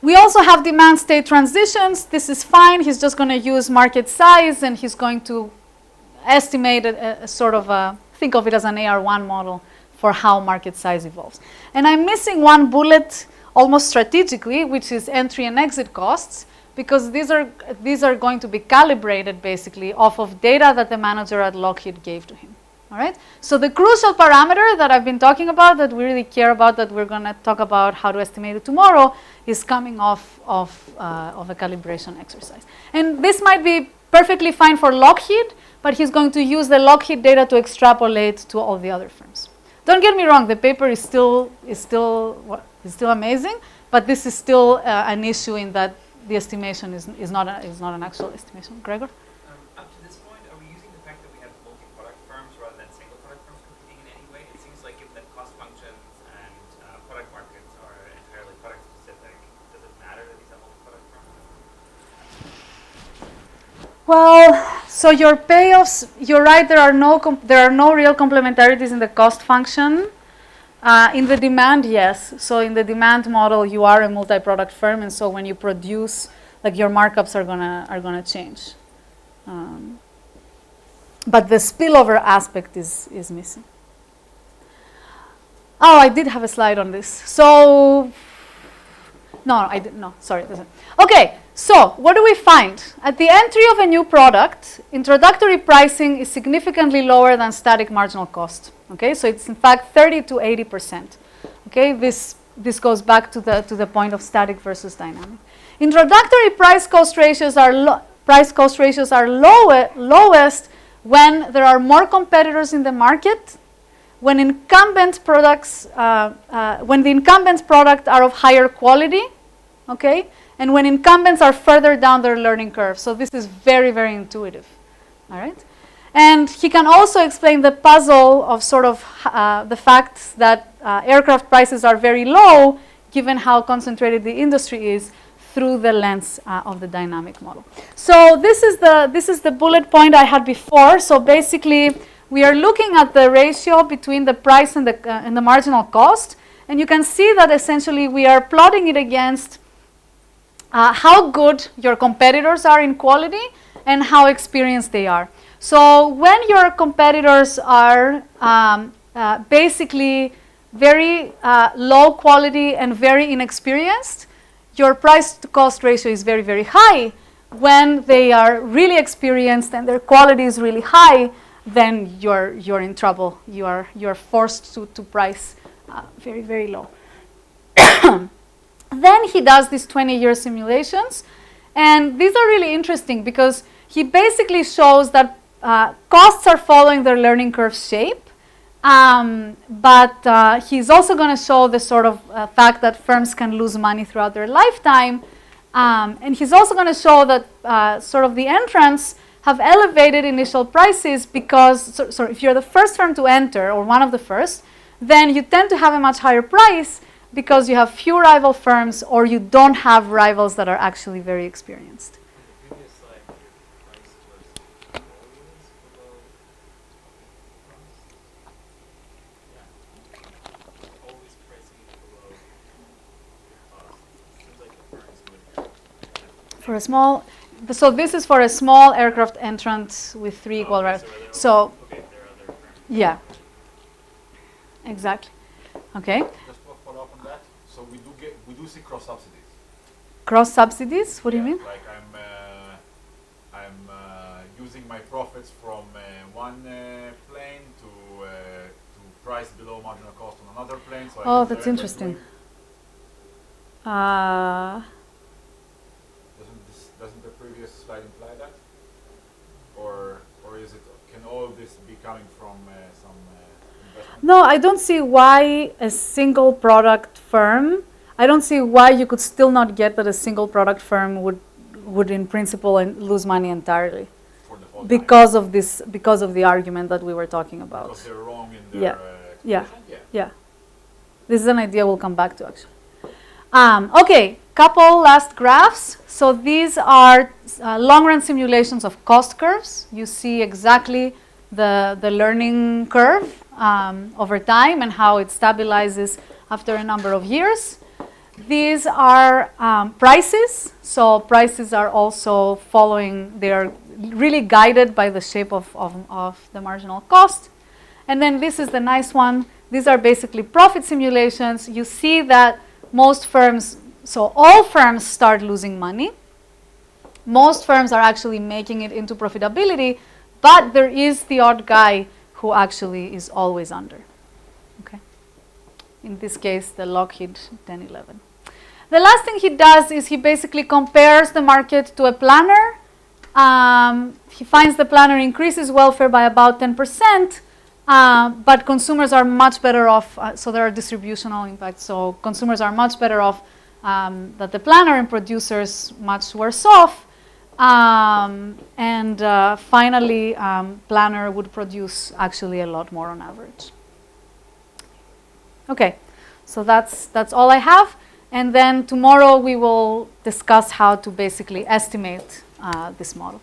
We also have demand state transitions. This is fine. He's just going to use market size, and he's going to estimate a sort of think of it as an AR1 model for how market size evolves. And I'm missing one bullet almost strategically, which is entry and exit costs, because these are going to be calibrated basically off of data that the manager at Lockheed gave to him. All right? So the crucial parameter that I've been talking about, that we really care about, that we're going to talk about how to estimate it tomorrow, is coming off of a calibration exercise. And this might be perfectly fine for Lockheed, but he's going to use the Lockheed data to extrapolate to all the other firms. Don't get me wrong, the paper is still amazing, but this is still an issue in that the estimation is not an actual estimation. Gregor? Up to this point, are we using the fact that we have multi-product firms rather than single-product firms competing in any way? It seems like given that cost functions and product markets are entirely product-specific, does it matter that these are multi-product firms? Well, so your payoffs, you're right, there are no real complementarities in the cost function. In the demand, yes. So in the demand model, you are a multi-product firm, and so when you produce, like your markups are gonna change. But the spillover aspect is missing. Oh, I did have a slide on this. So no, I didn't. No, sorry. Okay. So what do we find? At the entry of a new product, introductory pricing is significantly lower than static marginal cost. Okay, so it's in fact 30 to 80%. Okay, this goes back to the point of static versus dynamic. Introductory price cost ratios are lowest when there are more competitors in the market, when incumbent products, when the incumbent's products are of higher quality. Okay. And when incumbents are further down their learning curve. So this is very, very intuitive. All right? And he can also explain the puzzle of sort of the fact that aircraft prices are very low, given how concentrated the industry is, through the lens of the dynamic model. So this is the bullet point I had before. So basically, we are looking at the ratio between the price and the marginal cost. And you can see that essentially we are plotting it against how good your competitors are in quality and how experienced they are. So when your competitors are basically very low quality and very inexperienced, your price to cost ratio is very, very high. When they are really experienced and their quality is really high, then you're in trouble. You're forced to price very, very low. Then he does these 20-year simulations, and these are really interesting because he basically shows that costs are following their learning curve shape, but he's also going to show the sort of fact that firms can lose money throughout their lifetime, and he's also going to show that sort of the entrants have elevated initial prices because, so if you're the first firm to enter or one of the first, then you tend to have a much higher price because you have few rival firms or you don't have rivals that are actually very experienced. The previous slide, your price was always below cost. Yeah. Always pricing below your cost. Seems like the firms would. For a small, so this is for a small aircraft entrant with 3 equal rivals. So, Okay, there are other firms. yeah, exactly. Okay. Just to follow up on that, so we do see cross subsidies. Cross subsidies? What do you mean? Like I'm using my profits from one plane to price below marginal cost on another plane. So Oh, that's interesting. Doesn't the previous slide imply that, or is it? Can all this be coming from some investment? No, I don't see why a single product firm. I don't see why you could still not get that a single product firm would in principle lose money entirely For the whole time. because of the argument that we were talking about. Because they're wrong in Yeah. their Yeah. expression? Yeah, this is an idea we'll come back to actually. Okay, couple last graphs. So these are long-run simulations of cost curves. You see exactly the learning curve over time and how it stabilizes after a number of years. These are prices. So prices are also following, they are really guided by the shape of the marginal cost. And then this is the nice one. These are basically profit simulations. You see that most firms, so all firms start losing money. Most firms are actually making it into profitability, but there is the odd guy who actually is always under. Okay. In this case, the Lockheed 1011. The last thing he does is he basically compares the market to a planner. He finds the planner increases welfare by about 10%, but consumers are much better off. So there are distributional impacts. So consumers are much better off than the planner, and producers much worse off. Finally, planner would produce actually a lot more on average. Okay, so that's all I have. And then tomorrow we will discuss how to basically estimate this model.